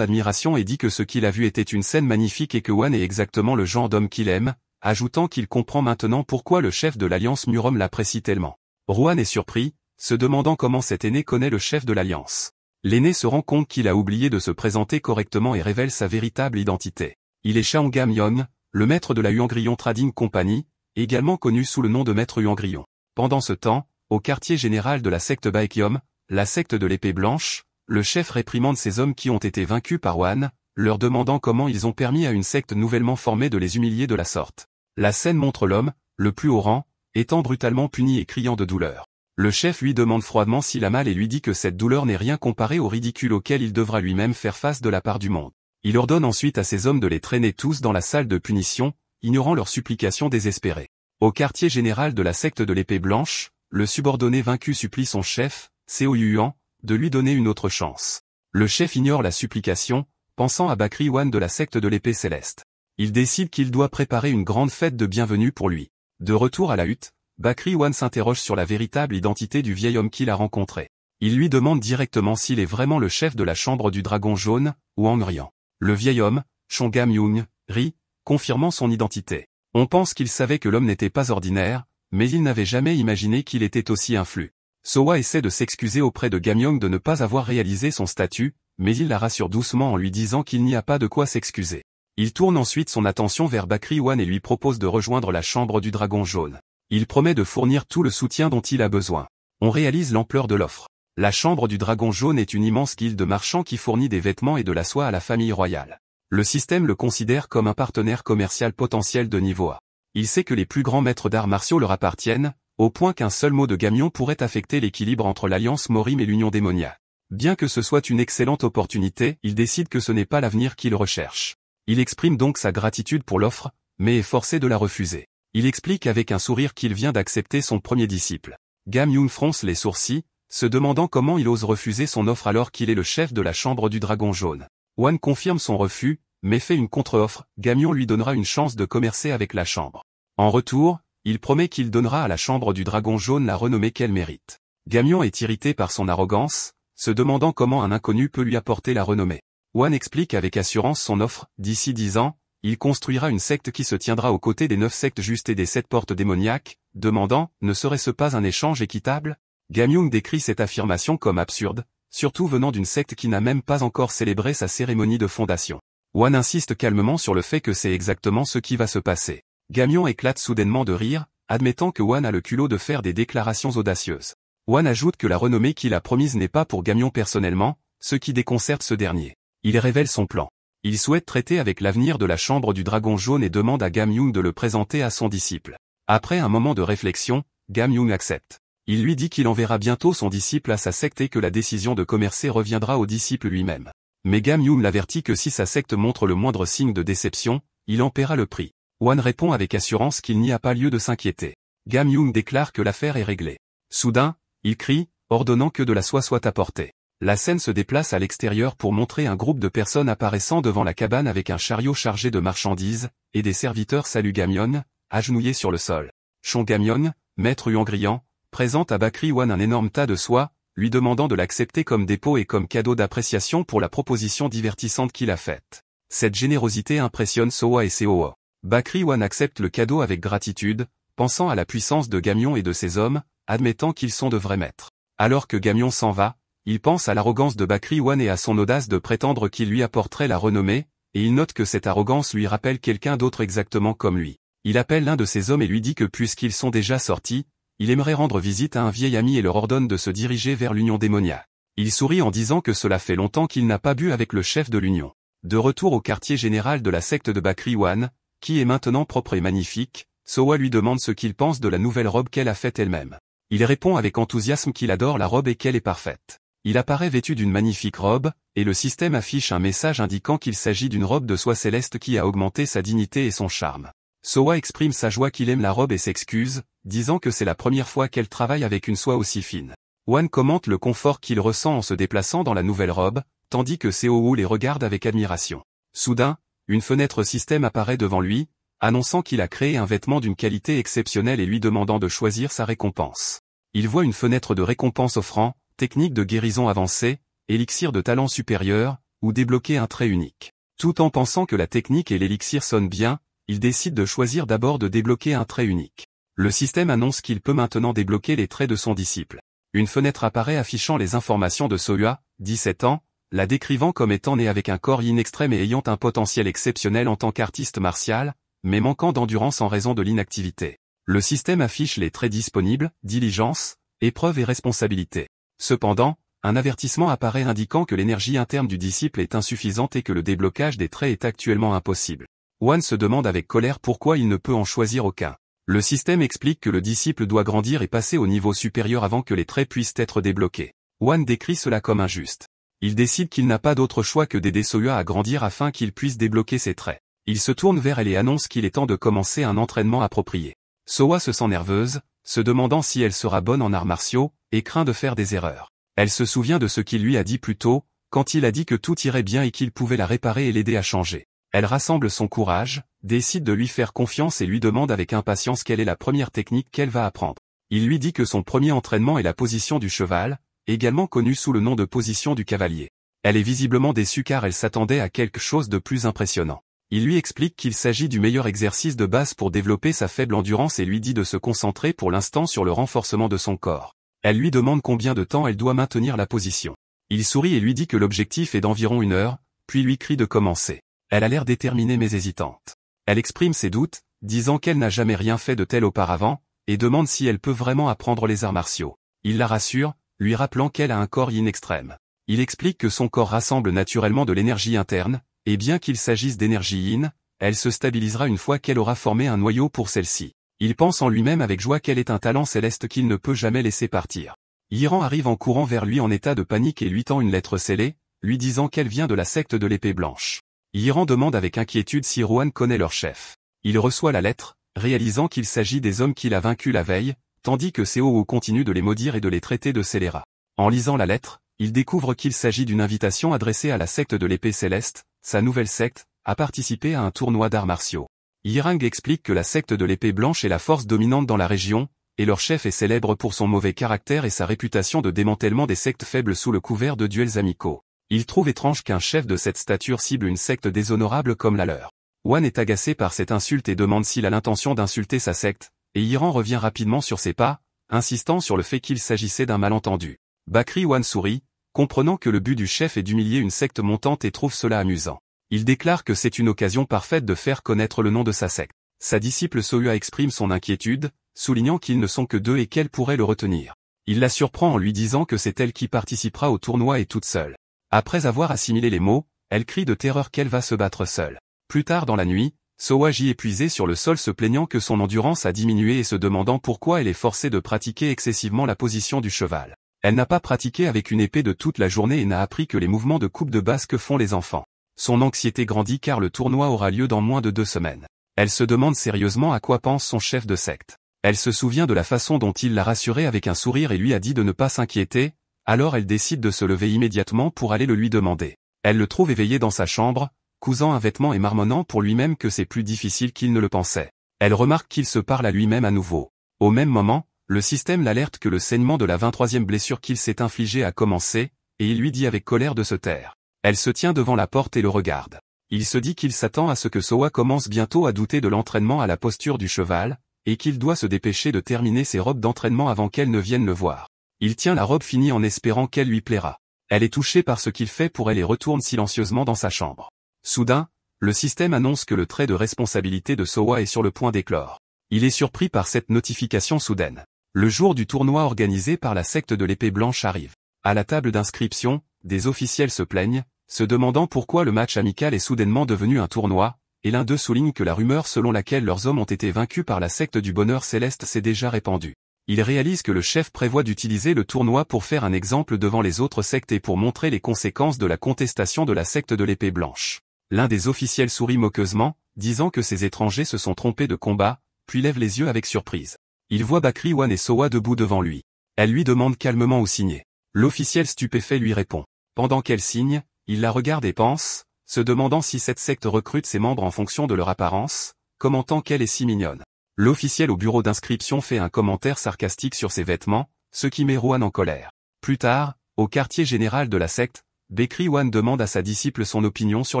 admiration et dit que ce qu'il a vu était une scène magnifique et que Wan est exactement le genre d'homme qu'il aime, ajoutant qu'il comprend maintenant pourquoi le chef de l'Alliance Murom l'apprécie tellement. Rohan est surpris, se demandant comment cet aîné connaît le chef de l'Alliance. L'aîné se rend compte qu'il a oublié de se présenter correctement et révèle sa véritable identité. Il est Chaon Gam-yeong, le maître de la Huangrillon Trading Company, également connu sous le nom de maître Huangrillon. Pendant ce temps, au quartier général de la secte Baekhyom, la secte de l'épée blanche, le chef réprimande ces hommes qui ont été vaincus par Wan, leur demandant comment ils ont permis à une secte nouvellement formée de les humilier de la sorte. La scène montre l'homme, le plus haut rang, étant brutalement puni et criant de douleur. Le chef lui demande froidement s'il a mal et lui dit que cette douleur n'est rien comparée au ridicule auquel il devra lui-même faire face de la part du monde. Il ordonne ensuite à ses hommes de les traîner tous dans la salle de punition, ignorant leurs supplications désespérées. Au quartier général de la secte de l'épée blanche, le subordonné vaincu supplie son chef, Seo Yuan, de lui donner une autre chance. Le chef ignore la supplication, pensant à Bakri Wan de la secte de l'épée céleste. Il décide qu'il doit préparer une grande fête de bienvenue pour lui. De retour à la hutte, Bakri Wan s'interroge sur la véritable identité du vieil homme qu'il a rencontré. Il lui demande directement s'il est vraiment le chef de la chambre du dragon jaune, ou Wang Rian. Le vieil homme, Chong Gam-yeong, rit, confirmant son identité. On pense qu'il savait que l'homme n'était pas ordinaire, mais il n'avait jamais imaginé qu'il était aussi influ. Soa essaie de s'excuser auprès de Gam-yeong de ne pas avoir réalisé son statut, mais il la rassure doucement en lui disant qu'il n'y a pas de quoi s'excuser. Il tourne ensuite son attention vers Bakri Wan et lui propose de rejoindre la chambre du dragon jaune. Il promet de fournir tout le soutien dont il a besoin. On réalise l'ampleur de l'offre. La chambre du dragon jaune est une immense guilde de marchands qui fournit des vêtements et de la soie à la famille royale. Le système le considère comme un partenaire commercial potentiel de niveau A. Il sait que les plus grands maîtres d'arts martiaux leur appartiennent, au point qu'un seul mot de Gamion pourrait affecter l'équilibre entre l'Alliance Morim et l'Union démoniaque. Bien que ce soit une excellente opportunité, il décide que ce n'est pas l'avenir qu'il recherche. Il exprime donc sa gratitude pour l'offre, mais est forcé de la refuser. Il explique avec un sourire qu'il vient d'accepter son premier disciple. Gam-yeong fronce les sourcils, se demandant comment il ose refuser son offre alors qu'il est le chef de la chambre du dragon jaune. Wan confirme son refus, mais fait une contre-offre, Gam-yeong lui donnera une chance de commercer avec la chambre. En retour, il promet qu'il donnera à la chambre du dragon jaune la renommée qu'elle mérite. Gam-yeong est irrité par son arrogance, se demandant comment un inconnu peut lui apporter la renommée. Wan explique avec assurance son offre, d'ici 10 ans, il construira une secte qui se tiendra aux côtés des 9 sectes justes et des 7 portes démoniaques, demandant, ne serait-ce pas un échange équitable? Gam-yeong décrit cette affirmation comme absurde, surtout venant d'une secte qui n'a même pas encore célébré sa cérémonie de fondation. Wan insiste calmement sur le fait que c'est exactement ce qui va se passer. Gam-yeong éclate soudainement de rire, admettant que Wan a le culot de faire des déclarations audacieuses. Wan ajoute que la renommée qu'il a promise n'est pas pour Gam-yeong personnellement, ce qui déconcerte ce dernier. Il révèle son plan. Il souhaite traiter avec l'avenir de la chambre du dragon jaune et demande à Gam-yeong de le présenter à son disciple. Après un moment de réflexion, Gam-yeong accepte. Il lui dit qu'il enverra bientôt son disciple à sa secte et que la décision de commercer reviendra au disciple lui-même. Mais Gam-yeong l'avertit que si sa secte montre le moindre signe de déception, il en paiera le prix. Wan répond avec assurance qu'il n'y a pas lieu de s'inquiéter. Gam-yeong déclare que l'affaire est réglée. Soudain, il crie, ordonnant que de la soie soit apportée. La scène se déplace à l'extérieur pour montrer un groupe de personnes apparaissant devant la cabane avec un chariot chargé de marchandises, et des serviteurs saluent Gam-yeong, agenouillé sur le sol. Chong Gam-yeong, maître Huangrillon, présente à Bakri Wan un énorme tas de soie, lui demandant de l'accepter comme dépôt et comme cadeau d'appréciation pour la proposition divertissante qu'il a faite. Cette générosité impressionne Soa et Seo. Bakri Wan accepte le cadeau avec gratitude, pensant à la puissance de Gam-yeong et de ses hommes, admettant qu'ils sont de vrais maîtres. Alors que Gam-yeong s'en va, il pense à l'arrogance de Bakri Wan et à son audace de prétendre qu'il lui apporterait la renommée, et il note que cette arrogance lui rappelle quelqu'un d'autre exactement comme lui. Il appelle l'un de ses hommes et lui dit que puisqu'ils sont déjà sortis, il aimerait rendre visite à un vieil ami et leur ordonne de se diriger vers l'Union démoniaque. Il sourit en disant que cela fait longtemps qu'il n'a pas bu avec le chef de l'Union. De retour au quartier général de la secte de Bakri Wan, qui est maintenant propre et magnifique, Soa lui demande ce qu'il pense de la nouvelle robe qu'elle a faite elle-même. Il répond avec enthousiasme qu'il adore la robe et qu'elle est parfaite. Il apparaît vêtu d'une magnifique robe, et le système affiche un message indiquant qu'il s'agit d'une robe de soie céleste qui a augmenté sa dignité et son charme. Soa exprime sa joie qu'il aime la robe et s'excuse, disant que c'est la première fois qu'elle travaille avec une soie aussi fine. Wan commente le confort qu'il ressent en se déplaçant dans la nouvelle robe, tandis que Seo les regarde avec admiration. Soudain, une fenêtre système apparaît devant lui, annonçant qu'il a créé un vêtement d'une qualité exceptionnelle et lui demandant de choisir sa récompense. Il voit une fenêtre de récompense offrant, technique de guérison avancée, élixir de talent supérieur, ou débloquer un trait unique. Tout en pensant que la technique et l'élixir sonnent bien, il décide de choisir d'abord de débloquer un trait unique. Le système annonce qu'il peut maintenant débloquer les traits de son disciple. Une fenêtre apparaît affichant les informations de Sohua, 17 ans, la décrivant comme étant né avec un corps yin extrême et ayant un potentiel exceptionnel en tant qu'artiste martial, mais manquant d'endurance en raison de l'inactivité. Le système affiche les traits disponibles, diligence, épreuve et responsabilité. Cependant, un avertissement apparaît indiquant que l'énergie interne du disciple est insuffisante et que le déblocage des traits est actuellement impossible. Wan se demande avec colère pourquoi il ne peut en choisir aucun. Le système explique que le disciple doit grandir et passer au niveau supérieur avant que les traits puissent être débloqués. Wan décrit cela comme injuste. Il décide qu'il n'a pas d'autre choix que d'aider Sohua à grandir afin qu'il puisse débloquer ses traits. Il se tourne vers elle et annonce qu'il est temps de commencer un entraînement approprié. Sohua se sent nerveuse, se demandant si elle sera bonne en arts martiaux, et craint de faire des erreurs. Elle se souvient de ce qu'il lui a dit plus tôt, quand il a dit que tout irait bien et qu'il pouvait la réparer et l'aider à changer. Elle rassemble son courage, décide de lui faire confiance et lui demande avec impatience quelle est la première technique qu'elle va apprendre. Il lui dit que son premier entraînement est la position du cheval, également connue sous le nom de position du cavalier. Elle est visiblement déçue car elle s'attendait à quelque chose de plus impressionnant. Il lui explique qu'il s'agit du meilleur exercice de base pour développer sa faible endurance et lui dit de se concentrer pour l'instant sur le renforcement de son corps. Elle lui demande combien de temps elle doit maintenir la position. Il sourit et lui dit que l'objectif est d'environ 1 heure, puis lui crie de commencer. Elle a l'air déterminée mais hésitante. Elle exprime ses doutes, disant qu'elle n'a jamais rien fait de tel auparavant, et demande si elle peut vraiment apprendre les arts martiaux. Il la rassure, lui rappelant qu'elle a un corps yin extrême. Il explique que son corps rassemble naturellement de l'énergie interne, et bien qu'il s'agisse d'énergie yin, elle se stabilisera une fois qu'elle aura formé un noyau pour celle-ci. Il pense en lui-même avec joie qu'elle est un talent céleste qu'il ne peut jamais laisser partir. Yiran arrive en courant vers lui en état de panique et lui tend une lettre scellée, lui disant qu'elle vient de la secte de l'épée blanche. Yiran demande avec inquiétude si Rohan connaît leur chef. Il reçoit la lettre, réalisant qu'il s'agit des hommes qu'il a vaincus la veille, tandis que Seo continue de les maudire et de les traiter de scélérats. En lisant la lettre, il découvre qu'il s'agit d'une invitation adressée à la secte de l'épée céleste, sa nouvelle secte, à participer à un tournoi d'arts martiaux. Yirang explique que la secte de l'épée blanche est la force dominante dans la région, et leur chef est célèbre pour son mauvais caractère et sa réputation de démantèlement des sectes faibles sous le couvert de duels amicaux. Il trouve étrange qu'un chef de cette stature cible une secte déshonorable comme la leur. Wan est agacé par cette insulte et demande s'il a l'intention d'insulter sa secte, et Yiran revient rapidement sur ses pas, insistant sur le fait qu'il s'agissait d'un malentendu. Bakri Wan sourit, comprenant que le but du chef est d'humilier une secte montante et trouve cela amusant. Il déclare que c'est une occasion parfaite de faire connaître le nom de sa secte. Sa disciple Sohua exprime son inquiétude, soulignant qu'ils ne sont que 2 et qu'elle pourrait le retenir. Il la surprend en lui disant que c'est elle qui participera au tournoi et toute seule. Après avoir assimilé les mots, elle crie de terreur qu'elle va se battre seule. Plus tard dans la nuit, Sohua gît épuisée sur le sol se plaignant que son endurance a diminué et se demandant pourquoi elle est forcée de pratiquer excessivement la position du cheval. Elle n'a pas pratiqué avec une épée de toute la journée et n'a appris que les mouvements de coupe de base que font les enfants. Son anxiété grandit car le tournoi aura lieu dans moins de 2 semaines. Elle se demande sérieusement à quoi pense son chef de secte. Elle se souvient de la façon dont il l'a rassurée avec un sourire et lui a dit de ne pas s'inquiéter, alors elle décide de se lever immédiatement pour aller le lui demander. Elle le trouve éveillé dans sa chambre, cousant un vêtement et marmonnant pour lui-même que c'est plus difficile qu'il ne le pensait. Elle remarque qu'il se parle à lui-même à nouveau. Au même moment, le système l'alerte que le saignement de la 23e blessure qu'il s'est infligée a commencé, et il lui dit avec colère de se taire. Elle se tient devant la porte et le regarde. Il se dit qu'il s'attend à ce que Sohua commence bientôt à douter de l'entraînement à la posture du cheval, et qu'il doit se dépêcher de terminer ses robes d'entraînement avant qu'elle ne vienne le voir. Il tient la robe finie en espérant qu'elle lui plaira. Elle est touchée par ce qu'il fait pour elle et retourne silencieusement dans sa chambre. Soudain, le système annonce que le trait de responsabilité de Sohua est sur le point d'éclore. Il est surpris par cette notification soudaine. Le jour du tournoi organisé par la secte de l'épée blanche arrive. À la table d'inscription, des officiels se plaignent, se demandant pourquoi le match amical est soudainement devenu un tournoi, et l'un d'eux souligne que la rumeur selon laquelle leurs hommes ont été vaincus par la secte du bonheur céleste s'est déjà répandue. Il réalise que le chef prévoit d'utiliser le tournoi pour faire un exemple devant les autres sectes et pour montrer les conséquences de la contestation de la secte de l'épée blanche. L'un des officiels sourit moqueusement, disant que ces étrangers se sont trompés de combat, puis lève les yeux avec surprise. Il voit Bakri Wan et Sohua debout devant lui. Elle lui demande calmement où signer. L'officiel stupéfait lui répond. Pendant qu'elle signe, il la regarde et pense, se demandant si cette secte recrute ses membres en fonction de leur apparence, commentant qu'elle est si mignonne. L'officiel au bureau d'inscription fait un commentaire sarcastique sur ses vêtements, ce qui met Rohan en colère. Plus tard, au quartier général de la secte, Baekrywan demande à sa disciple son opinion sur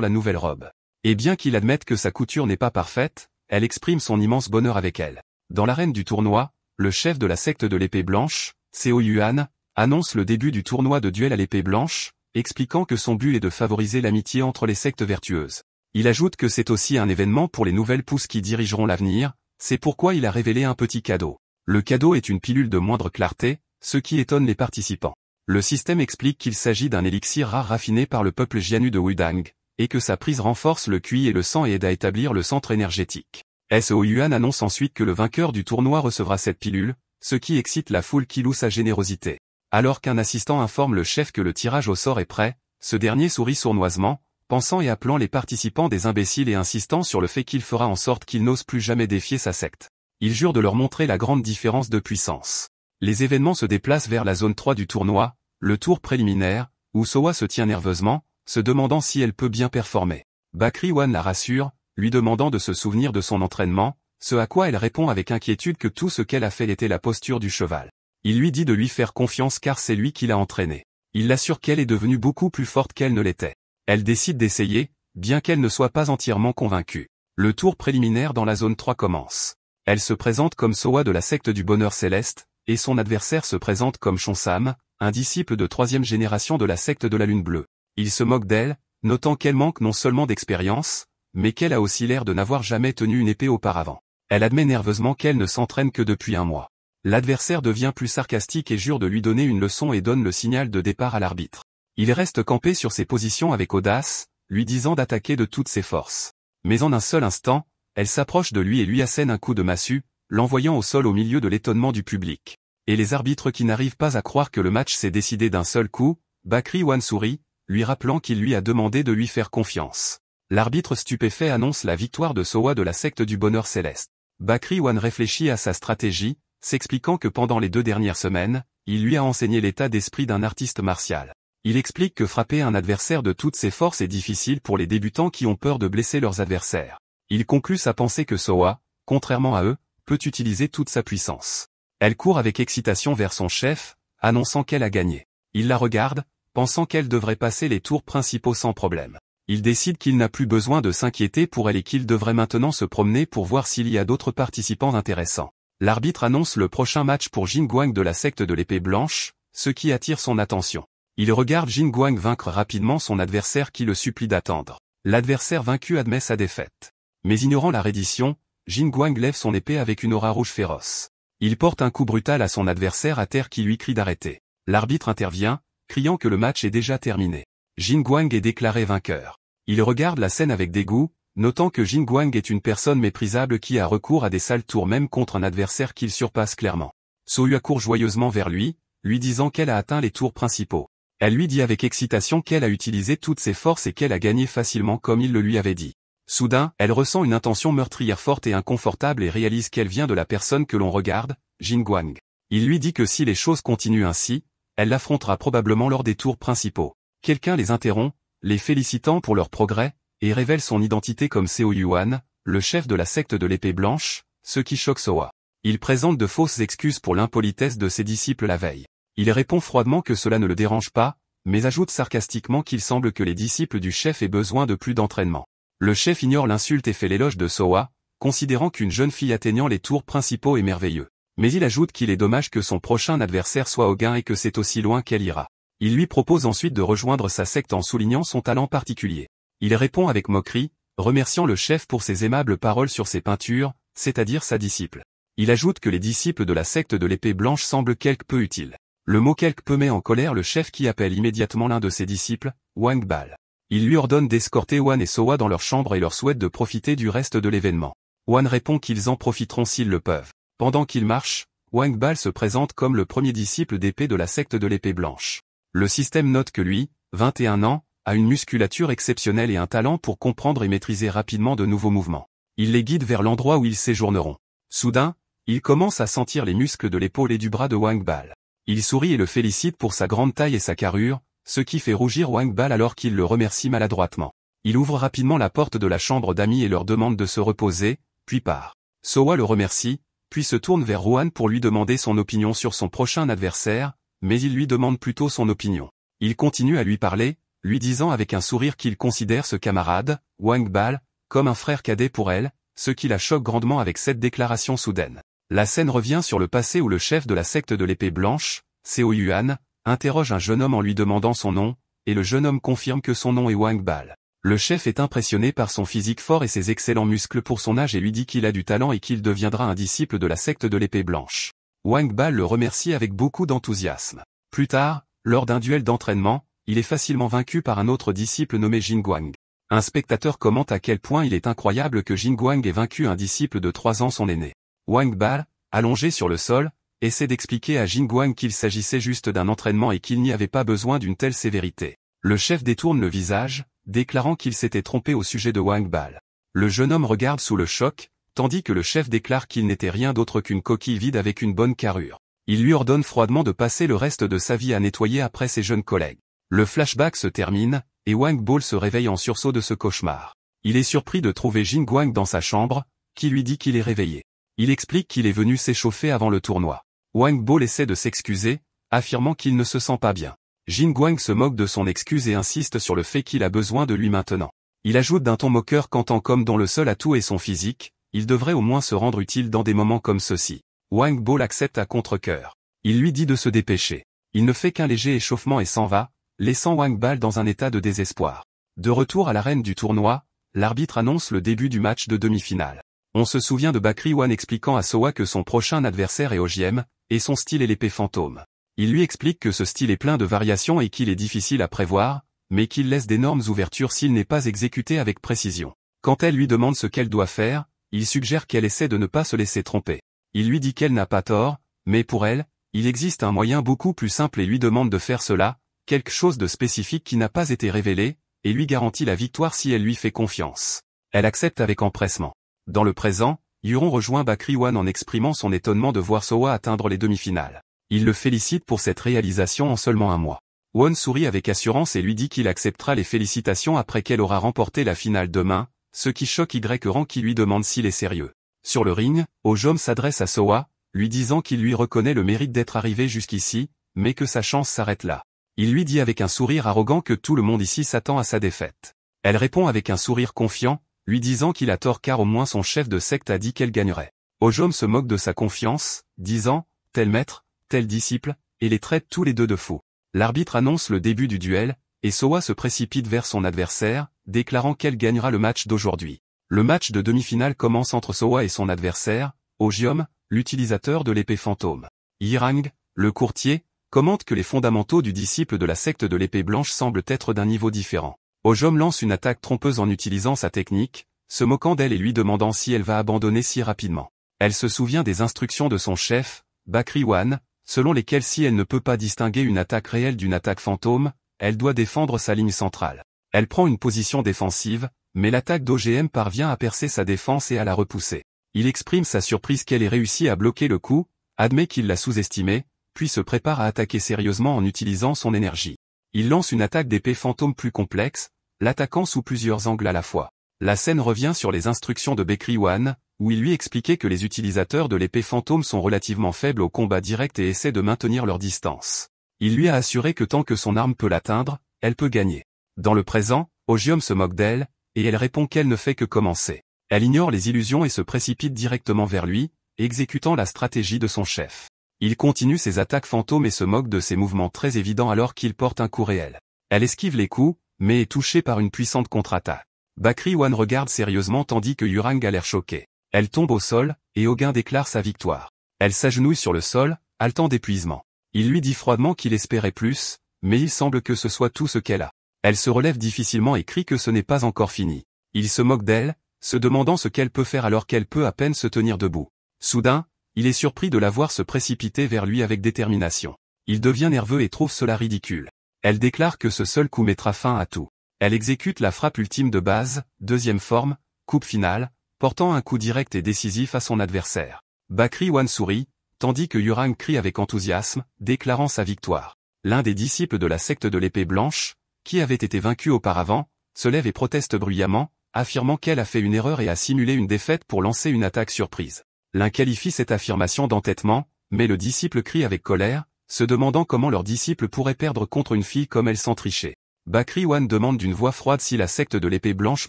la nouvelle robe. Et bien qu'il admette que sa couture n'est pas parfaite, elle exprime son immense bonheur avec elle. Dans l'arène du tournoi, le chef de la secte de l'épée blanche, Seo Yuan, annonce le début du tournoi de duel à l'épée blanche, expliquant que son but est de favoriser l'amitié entre les sectes vertueuses. Il ajoute que c'est aussi un événement pour les nouvelles pousses qui dirigeront l'avenir, c'est pourquoi il a révélé un petit cadeau. Le cadeau est une pilule de moindre clarté, ce qui étonne les participants. Le système explique qu'il s'agit d'un élixir rare raffiné par le peuple Jianu de Wudang, et que sa prise renforce le QI et le sang et aide à établir le centre énergétique. Seo Yuan annonce ensuite que le vainqueur du tournoi recevra cette pilule, ce qui excite la foule qui loue sa générosité. Alors qu'un assistant informe le chef que le tirage au sort est prêt, ce dernier sourit sournoisement, pensant et appelant les participants des imbéciles et insistant sur le fait qu'il fera en sorte qu'ils n'osent plus jamais défier sa secte. Il jure de leur montrer la grande différence de puissance. Les événements se déplacent vers la zone 3 du tournoi, le tour préliminaire, où Soa se tient nerveusement, se demandant si elle peut bien performer. Baekrywan la rassure, lui demandant de se souvenir de son entraînement, ce à quoi elle répond avec inquiétude que tout ce qu'elle a fait était la posture du cheval. Il lui dit de lui faire confiance car c'est lui qui l'a entraînée. Il l'assure qu'elle est devenue beaucoup plus forte qu'elle ne l'était. Elle décide d'essayer, bien qu'elle ne soit pas entièrement convaincue. Le tour préliminaire dans la zone 3 commence. Elle se présente comme Soa de la secte du bonheur céleste, et son adversaire se présente comme Chonsam, un disciple de 3e génération de la secte de la lune bleue. Il se moque d'elle, notant qu'elle manque non seulement d'expérience, mais qu'elle a aussi l'air de n'avoir jamais tenu une épée auparavant. Elle admet nerveusement qu'elle ne s'entraîne que depuis un mois. L'adversaire devient plus sarcastique et jure de lui donner une leçon et donne le signal de départ à l'arbitre. Il reste campé sur ses positions avec audace, lui disant d'attaquer de toutes ses forces. Mais en un seul instant, elle s'approche de lui et lui assène un coup de massue, l'envoyant au sol au milieu de l'étonnement du public. Et les arbitres qui n'arrivent pas à croire que le match s'est décidé d'un seul coup, Baekrywan sourit, lui rappelant qu'il lui a demandé de lui faire confiance. L'arbitre stupéfait annonce la victoire de Soa de la secte du bonheur céleste. Baekrywan réfléchit à sa stratégie, s'expliquant que pendant les 2 dernières semaines, il lui a enseigné l'état d'esprit d'un artiste martial. Il explique que frapper un adversaire de toutes ses forces est difficile pour les débutants qui ont peur de blesser leurs adversaires. Il conclut sa pensée que Soa, contrairement à eux, peut utiliser toute sa puissance. Elle court avec excitation vers son chef, annonçant qu'elle a gagné. Il la regarde, pensant qu'elle devrait passer les tours principaux sans problème. Il décide qu'il n'a plus besoin de s'inquiéter pour elle et qu'il devrait maintenant se promener pour voir s'il y a d'autres participants intéressants. L'arbitre annonce le prochain match pour Jin Guang de la secte de l'épée blanche, ce qui attire son attention. Il regarde Jin Guang vaincre rapidement son adversaire qui le supplie d'attendre. L'adversaire vaincu admet sa défaite. Mais ignorant la reddition, Jin Guang lève son épée avec une aura rouge féroce. Il porte un coup brutal à son adversaire à terre qui lui crie d'arrêter. L'arbitre intervient, criant que le match est déjà terminé. Jin Guang est déclaré vainqueur. Il regarde la scène avec dégoût, notant que Jin Guang est une personne méprisable qui a recours à des sales tours même contre un adversaire qu'il surpasse clairement. Soya court joyeusement vers lui disant qu'elle a atteint les tours principaux. Elle lui dit avec excitation qu'elle a utilisé toutes ses forces et qu'elle a gagné facilement comme il le lui avait dit. Soudain, elle ressent une intention meurtrière forte et inconfortable et réalise qu'elle vient de la personne que l'on regarde, Jin Guang. Il lui dit que si les choses continuent ainsi, elle l'affrontera probablement lors des tours principaux. Quelqu'un les interrompt, les félicitant pour leur progrès, et révèle son identité comme Seo Yuan, le chef de la secte de l'épée blanche, ce qui choque Soa. Il présente de fausses excuses pour l'impolitesse de ses disciples la veille. Il répond froidement que cela ne le dérange pas, mais ajoute sarcastiquement qu'il semble que les disciples du chef aient besoin de plus d'entraînement. Le chef ignore l'insulte et fait l'éloge de Soa, considérant qu'une jeune fille atteignant les tours principaux est merveilleux. Mais il ajoute qu'il est dommage que son prochain adversaire soit Hoguin et que c'est aussi loin qu'elle ira. Il lui propose ensuite de rejoindre sa secte en soulignant son talent particulier. Il répond avec moquerie, remerciant le chef pour ses aimables paroles sur ses peintures, c'est-à-dire sa disciple. Il ajoute que les disciples de la secte de l'épée blanche semblent quelque peu utiles. Le mot quelque peu met en colère le chef qui appelle immédiatement l'un de ses disciples, Wang Bal. Il lui ordonne d'escorter Wan et Soa dans leur chambre et leur souhaite de profiter du reste de l'événement. Wan répond qu'ils en profiteront s'ils le peuvent. Pendant qu'ils marchent, Wang Bal se présente comme le premier disciple d'épée de la secte de l'épée blanche. Le système note que lui, 21 ans, a une musculature exceptionnelle et un talent pour comprendre et maîtriser rapidement de nouveaux mouvements. Il les guide vers l'endroit où ils séjourneront. Soudain, il commence à sentir les muscles de l'épaule et du bras de Wang Bal. Il sourit et le félicite pour sa grande taille et sa carrure, ce qui fait rougir Wang Bal alors qu'il le remercie maladroitement. Il ouvre rapidement la porte de la chambre d'amis et leur demande de se reposer, puis part. Sowa le remercie, puis se tourne vers Rohan pour lui demander son opinion sur son prochain adversaire, mais il lui demande plutôt son opinion. Il continue à lui parler, lui disant avec un sourire qu'il considère ce camarade, Wang Bal, comme un frère cadet pour elle, ce qui la choque grandement avec cette déclaration soudaine. La scène revient sur le passé où le chef de la secte de l'épée blanche, Seo Yuan, interroge un jeune homme en lui demandant son nom, et le jeune homme confirme que son nom est Wang Bal. Le chef est impressionné par son physique fort et ses excellents muscles pour son âge et lui dit qu'il a du talent et qu'il deviendra un disciple de la secte de l'épée blanche. Wang Bal le remercie avec beaucoup d'enthousiasme. Plus tard, lors d'un duel d'entraînement, il est facilement vaincu par un autre disciple nommé Jin Guang. Un spectateur commente à quel point il est incroyable que Jin Guang ait vaincu un disciple de 3 ans son aîné. Wang Bal, allongé sur le sol, essaie d'expliquer à Jin Guang qu'il s'agissait juste d'un entraînement et qu'il n'y avait pas besoin d'une telle sévérité. Le chef détourne le visage, déclarant qu'il s'était trompé au sujet de Wang Bal. Le jeune homme regarde sous le choc, tandis que le chef déclare qu'il n'était rien d'autre qu'une coquille vide avec une bonne carrure. Il lui ordonne froidement de passer le reste de sa vie à nettoyer après ses jeunes collègues. Le flashback se termine, et Wang Bal se réveille en sursaut de ce cauchemar. Il est surpris de trouver Jin Guang dans sa chambre, qui lui dit qu'il est réveillé. Il explique qu'il est venu s'échauffer avant le tournoi. Wang Bal essaie de s'excuser, affirmant qu'il ne se sent pas bien. Jin Guang se moque de son excuse et insiste sur le fait qu'il a besoin de lui maintenant. Il ajoute d'un ton moqueur qu'en tant qu'homme dont le seul atout est son physique, il devrait au moins se rendre utile dans des moments comme ceux-ci. Wang Bal accepte à contre-cœur. Il lui dit de se dépêcher. Il ne fait qu'un léger échauffement et s'en va, laissant Wang Bal dans un état de désespoir. De retour à l'arène du tournoi, l'arbitre annonce le début du match de demi-finale. On se souvient de Bakri Wan expliquant à Sowa que son prochain adversaire est Ogiem, et son style est l'épée fantôme. Il lui explique que ce style est plein de variations et qu'il est difficile à prévoir, mais qu'il laisse d'énormes ouvertures s'il n'est pas exécuté avec précision. Quand elle lui demande ce qu'elle doit faire, il suggère qu'elle essaie de ne pas se laisser tromper. Il lui dit qu'elle n'a pas tort, mais pour elle, il existe un moyen beaucoup plus simple et lui demande de faire cela, quelque chose de spécifique qui n'a pas été révélé, et lui garantit la victoire si elle lui fait confiance. Elle accepte avec empressement. Dans le présent, Yuron rejoint Bakri Wan en exprimant son étonnement de voir Sowa atteindre les demi-finales. Il le félicite pour cette réalisation en seulement un mois. Won sourit avec assurance et lui dit qu'il acceptera les félicitations après qu'elle aura remporté la finale demain, ce qui choque Y-Ran qui lui demande s'il est sérieux. Sur le ring, Ojom s'adresse à Sowa, lui disant qu'il lui reconnaît le mérite d'être arrivé jusqu'ici, mais que sa chance s'arrête là. Il lui dit avec un sourire arrogant que tout le monde ici s'attend à sa défaite. Elle répond avec un sourire confiant, lui disant qu'il a tort car au moins son chef de secte a dit qu'elle gagnerait. Ojom se moque de sa confiance, disant « tel maître, tel disciple », et les traite tous les deux de fous. L'arbitre annonce le début du duel, et Sowa se précipite vers son adversaire, déclarant qu'elle gagnera le match d'aujourd'hui. Le match de demi-finale commence entre Sowa et son adversaire, Ogiom, l'utilisateur de l'épée fantôme. Yirang, le courtier, commente que les fondamentaux du disciple de la secte de l'épée blanche semblent être d'un niveau différent. Ogiom lance une attaque trompeuse en utilisant sa technique, se moquant d'elle et lui demandant si elle va abandonner si rapidement. Elle se souvient des instructions de son chef, Bakri Wan, selon lesquelles si elle ne peut pas distinguer une attaque réelle d'une attaque fantôme, elle doit défendre sa ligne centrale. Elle prend une position défensive, mais l'attaque d'OGM parvient à percer sa défense et à la repousser. Il exprime sa surprise qu'elle ait réussi à bloquer le coup, admet qu'il l'a sous-estimé, puis se prépare à attaquer sérieusement en utilisant son énergie. Il lance une attaque d'épée fantôme plus complexe, l'attaquant sous plusieurs angles à la fois. La scène revient sur les instructions de Bakri Wan, où il lui expliquait que les utilisateurs de l'épée fantôme sont relativement faibles au combat direct et essaient de maintenir leur distance. Il lui a assuré que tant que son arme peut l'atteindre, elle peut gagner. Dans le présent, Ogiom se moque d'elle, et elle répond qu'elle ne fait que commencer. Elle ignore les illusions et se précipite directement vers lui, exécutant la stratégie de son chef. Il continue ses attaques fantômes et se moque de ses mouvements très évidents alors qu'il porte un coup réel. Elle esquive les coups, mais est touchée par une puissante contre-attaque. Bakri Wan regarde sérieusement tandis que Yurang a l'air choqué. Elle tombe au sol, et Ogin déclare sa victoire. Elle s'agenouille sur le sol, haletant d'épuisement. Il lui dit froidement qu'il espérait plus, mais il semble que ce soit tout ce qu'elle a. Elle se relève difficilement et crie que ce n'est pas encore fini. Il se moque d'elle, se demandant ce qu'elle peut faire alors qu'elle peut à peine se tenir debout. Soudain, il est surpris de la voir se précipiter vers lui avec détermination. Il devient nerveux et trouve cela ridicule. Elle déclare que ce seul coup mettra fin à tout. Elle exécute la frappe ultime de base, deuxième forme, coupe finale, portant un coup direct et décisif à son adversaire. Bakri Wan sourit, tandis que Yurang crie avec enthousiasme, déclarant sa victoire. L'un des disciples de la secte de l'épée blanche, qui avait été vaincu auparavant, se lève et proteste bruyamment, affirmant qu'elle a fait une erreur et a simulé une défaite pour lancer une attaque surprise. L'un qualifie cette affirmation d'entêtement, mais le disciple crie avec colère, se demandant comment leur disciple pourrait perdre contre une fille comme elle sans tricher. Bakri One demande d'une voix froide si la secte de l'épée blanche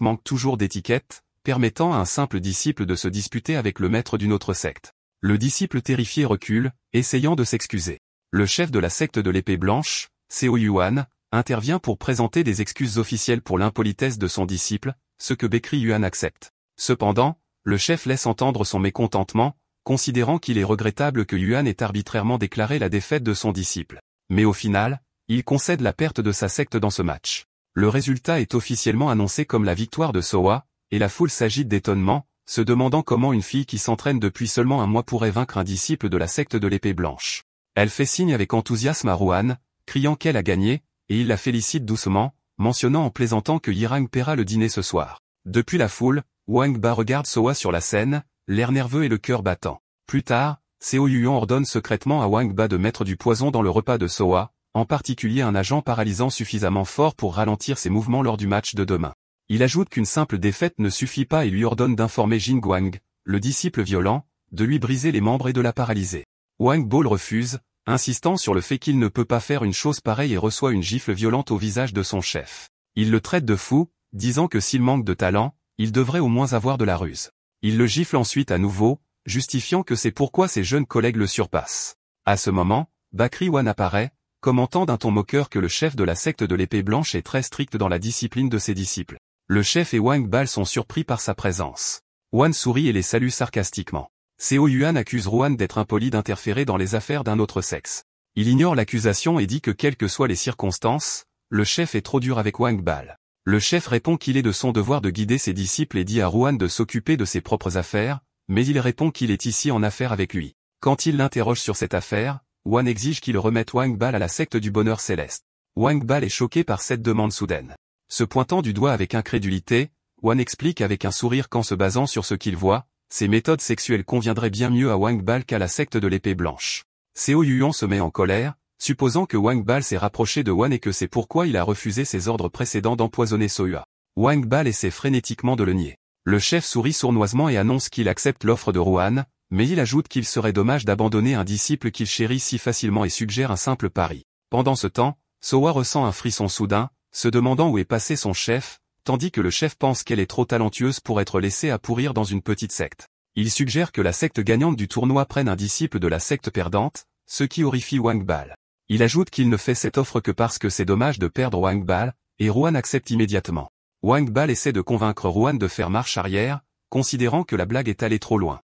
manque toujours d'étiquette, permettant à un simple disciple de se disputer avec le maître d'une autre secte. Le disciple terrifié recule, essayant de s'excuser. Le chef de la secte de l'épée blanche, Seo Yuan, intervient pour présenter des excuses officielles pour l'impolitesse de son disciple, ce que Bakri Yuan accepte. Cependant, le chef laisse entendre son mécontentement, considérant qu'il est regrettable que Yuan ait arbitrairement déclaré la défaite de son disciple. Mais au final, il concède la perte de sa secte dans ce match. Le résultat est officiellement annoncé comme la victoire de Soa, et la foule s'agite d'étonnement, se demandant comment une fille qui s'entraîne depuis seulement un mois pourrait vaincre un disciple de la secte de l'épée blanche. Elle fait signe avec enthousiasme à Ruan, criant qu'elle a gagné, et il la félicite doucement, mentionnant en plaisantant que Yirang paiera le dîner ce soir. Depuis la foule, Wang Ba regarde Soa sur la scène, l'air nerveux et le cœur battant. Plus tard, Seo Yuan ordonne secrètement à Wang Ba de mettre du poison dans le repas de Soa, en particulier un agent paralysant suffisamment fort pour ralentir ses mouvements lors du match de demain. Il ajoute qu'une simple défaite ne suffit pas et lui ordonne d'informer Jin Guang, le disciple violent, de lui briser les membres et de la paralyser. Wang Bo le refuse, insistant sur le fait qu'il ne peut pas faire une chose pareille et reçoit une gifle violente au visage de son chef. Il le traite de fou, disant que s'il manque de talent, il devrait au moins avoir de la ruse. Il le gifle ensuite à nouveau, justifiant que c'est pourquoi ses jeunes collègues le surpassent. À ce moment, Bakri One apparaît, commentant d'un ton moqueur que le chef de la secte de l'épée blanche est très strict dans la discipline de ses disciples. Le chef et Wang Bal sont surpris par sa présence. Wan sourit et les salue sarcastiquement. Seo Yuan accuse Ruan d'être impoli d'interférer dans les affaires d'un autre sexe. Il ignore l'accusation et dit que quelles que soient les circonstances, le chef est trop dur avec Wang Bal. Le chef répond qu'il est de son devoir de guider ses disciples et dit à Ruan de s'occuper de ses propres affaires, mais il répond qu'il est ici en affaire avec lui. Quand il l'interroge sur cette affaire, Wan exige qu'il remette Wang Bal à la secte du bonheur céleste. Wang Bal est choqué par cette demande soudaine. Se pointant du doigt avec incrédulité, Wan explique avec un sourire qu'en se basant sur ce qu'il voit, ses méthodes sexuelles conviendraient bien mieux à Wang Bal qu'à la secte de l'épée blanche. Seo Yuan se met en colère, supposant que Wang Bal s'est rapproché de Wan et que c'est pourquoi il a refusé ses ordres précédents d'empoisonner Sohua. Wang Bal essaie frénétiquement de le nier. Le chef sourit sournoisement et annonce qu'il accepte l'offre de Ruan, mais il ajoute qu'il serait dommage d'abandonner un disciple qu'il chérit si facilement et suggère un simple pari. Pendant ce temps, Sohua ressent un frisson soudain, se demandant où est passé son chef, tandis que le chef pense qu'elle est trop talentueuse pour être laissée à pourrir dans une petite secte. Il suggère que la secte gagnante du tournoi prenne un disciple de la secte perdante, ce qui horrifie Wang Bal. Il ajoute qu'il ne fait cette offre que parce que c'est dommage de perdre Wang Bal, et Ruan accepte immédiatement. Wang Bal essaie de convaincre Ruan de faire marche arrière, considérant que la blague est allée trop loin.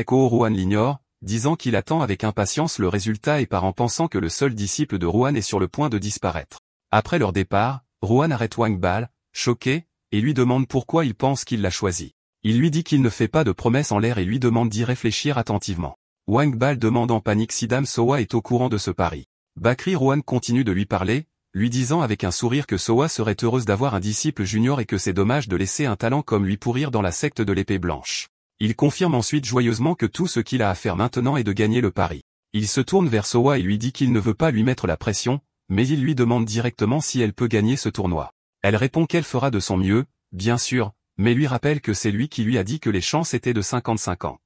Coyo Ruan l'ignore, disant qu'il attend avec impatience le résultat et part en pensant que le seul disciple de Ruan est sur le point de disparaître. Après leur départ, Ruan arrête Wang Bal, choqué, et lui demande pourquoi il pense qu'il l'a choisi. Il lui dit qu'il ne fait pas de promesses en l'air et lui demande d'y réfléchir attentivement. Wang Bal demande en panique si Dame Sohua est au courant de ce pari. Bakri Ruan continue de lui parler, lui disant avec un sourire que Sohua serait heureuse d'avoir un disciple junior et que c'est dommage de laisser un talent comme lui pourrir dans la secte de l'épée blanche. Il confirme ensuite joyeusement que tout ce qu'il a à faire maintenant est de gagner le pari. Il se tourne vers Sohua et lui dit qu'il ne veut pas lui mettre la pression, mais il lui demande directement si elle peut gagner ce tournoi. Elle répond qu'elle fera de son mieux, bien sûr, mais lui rappelle que c'est lui qui lui a dit que les chances étaient de 50-50.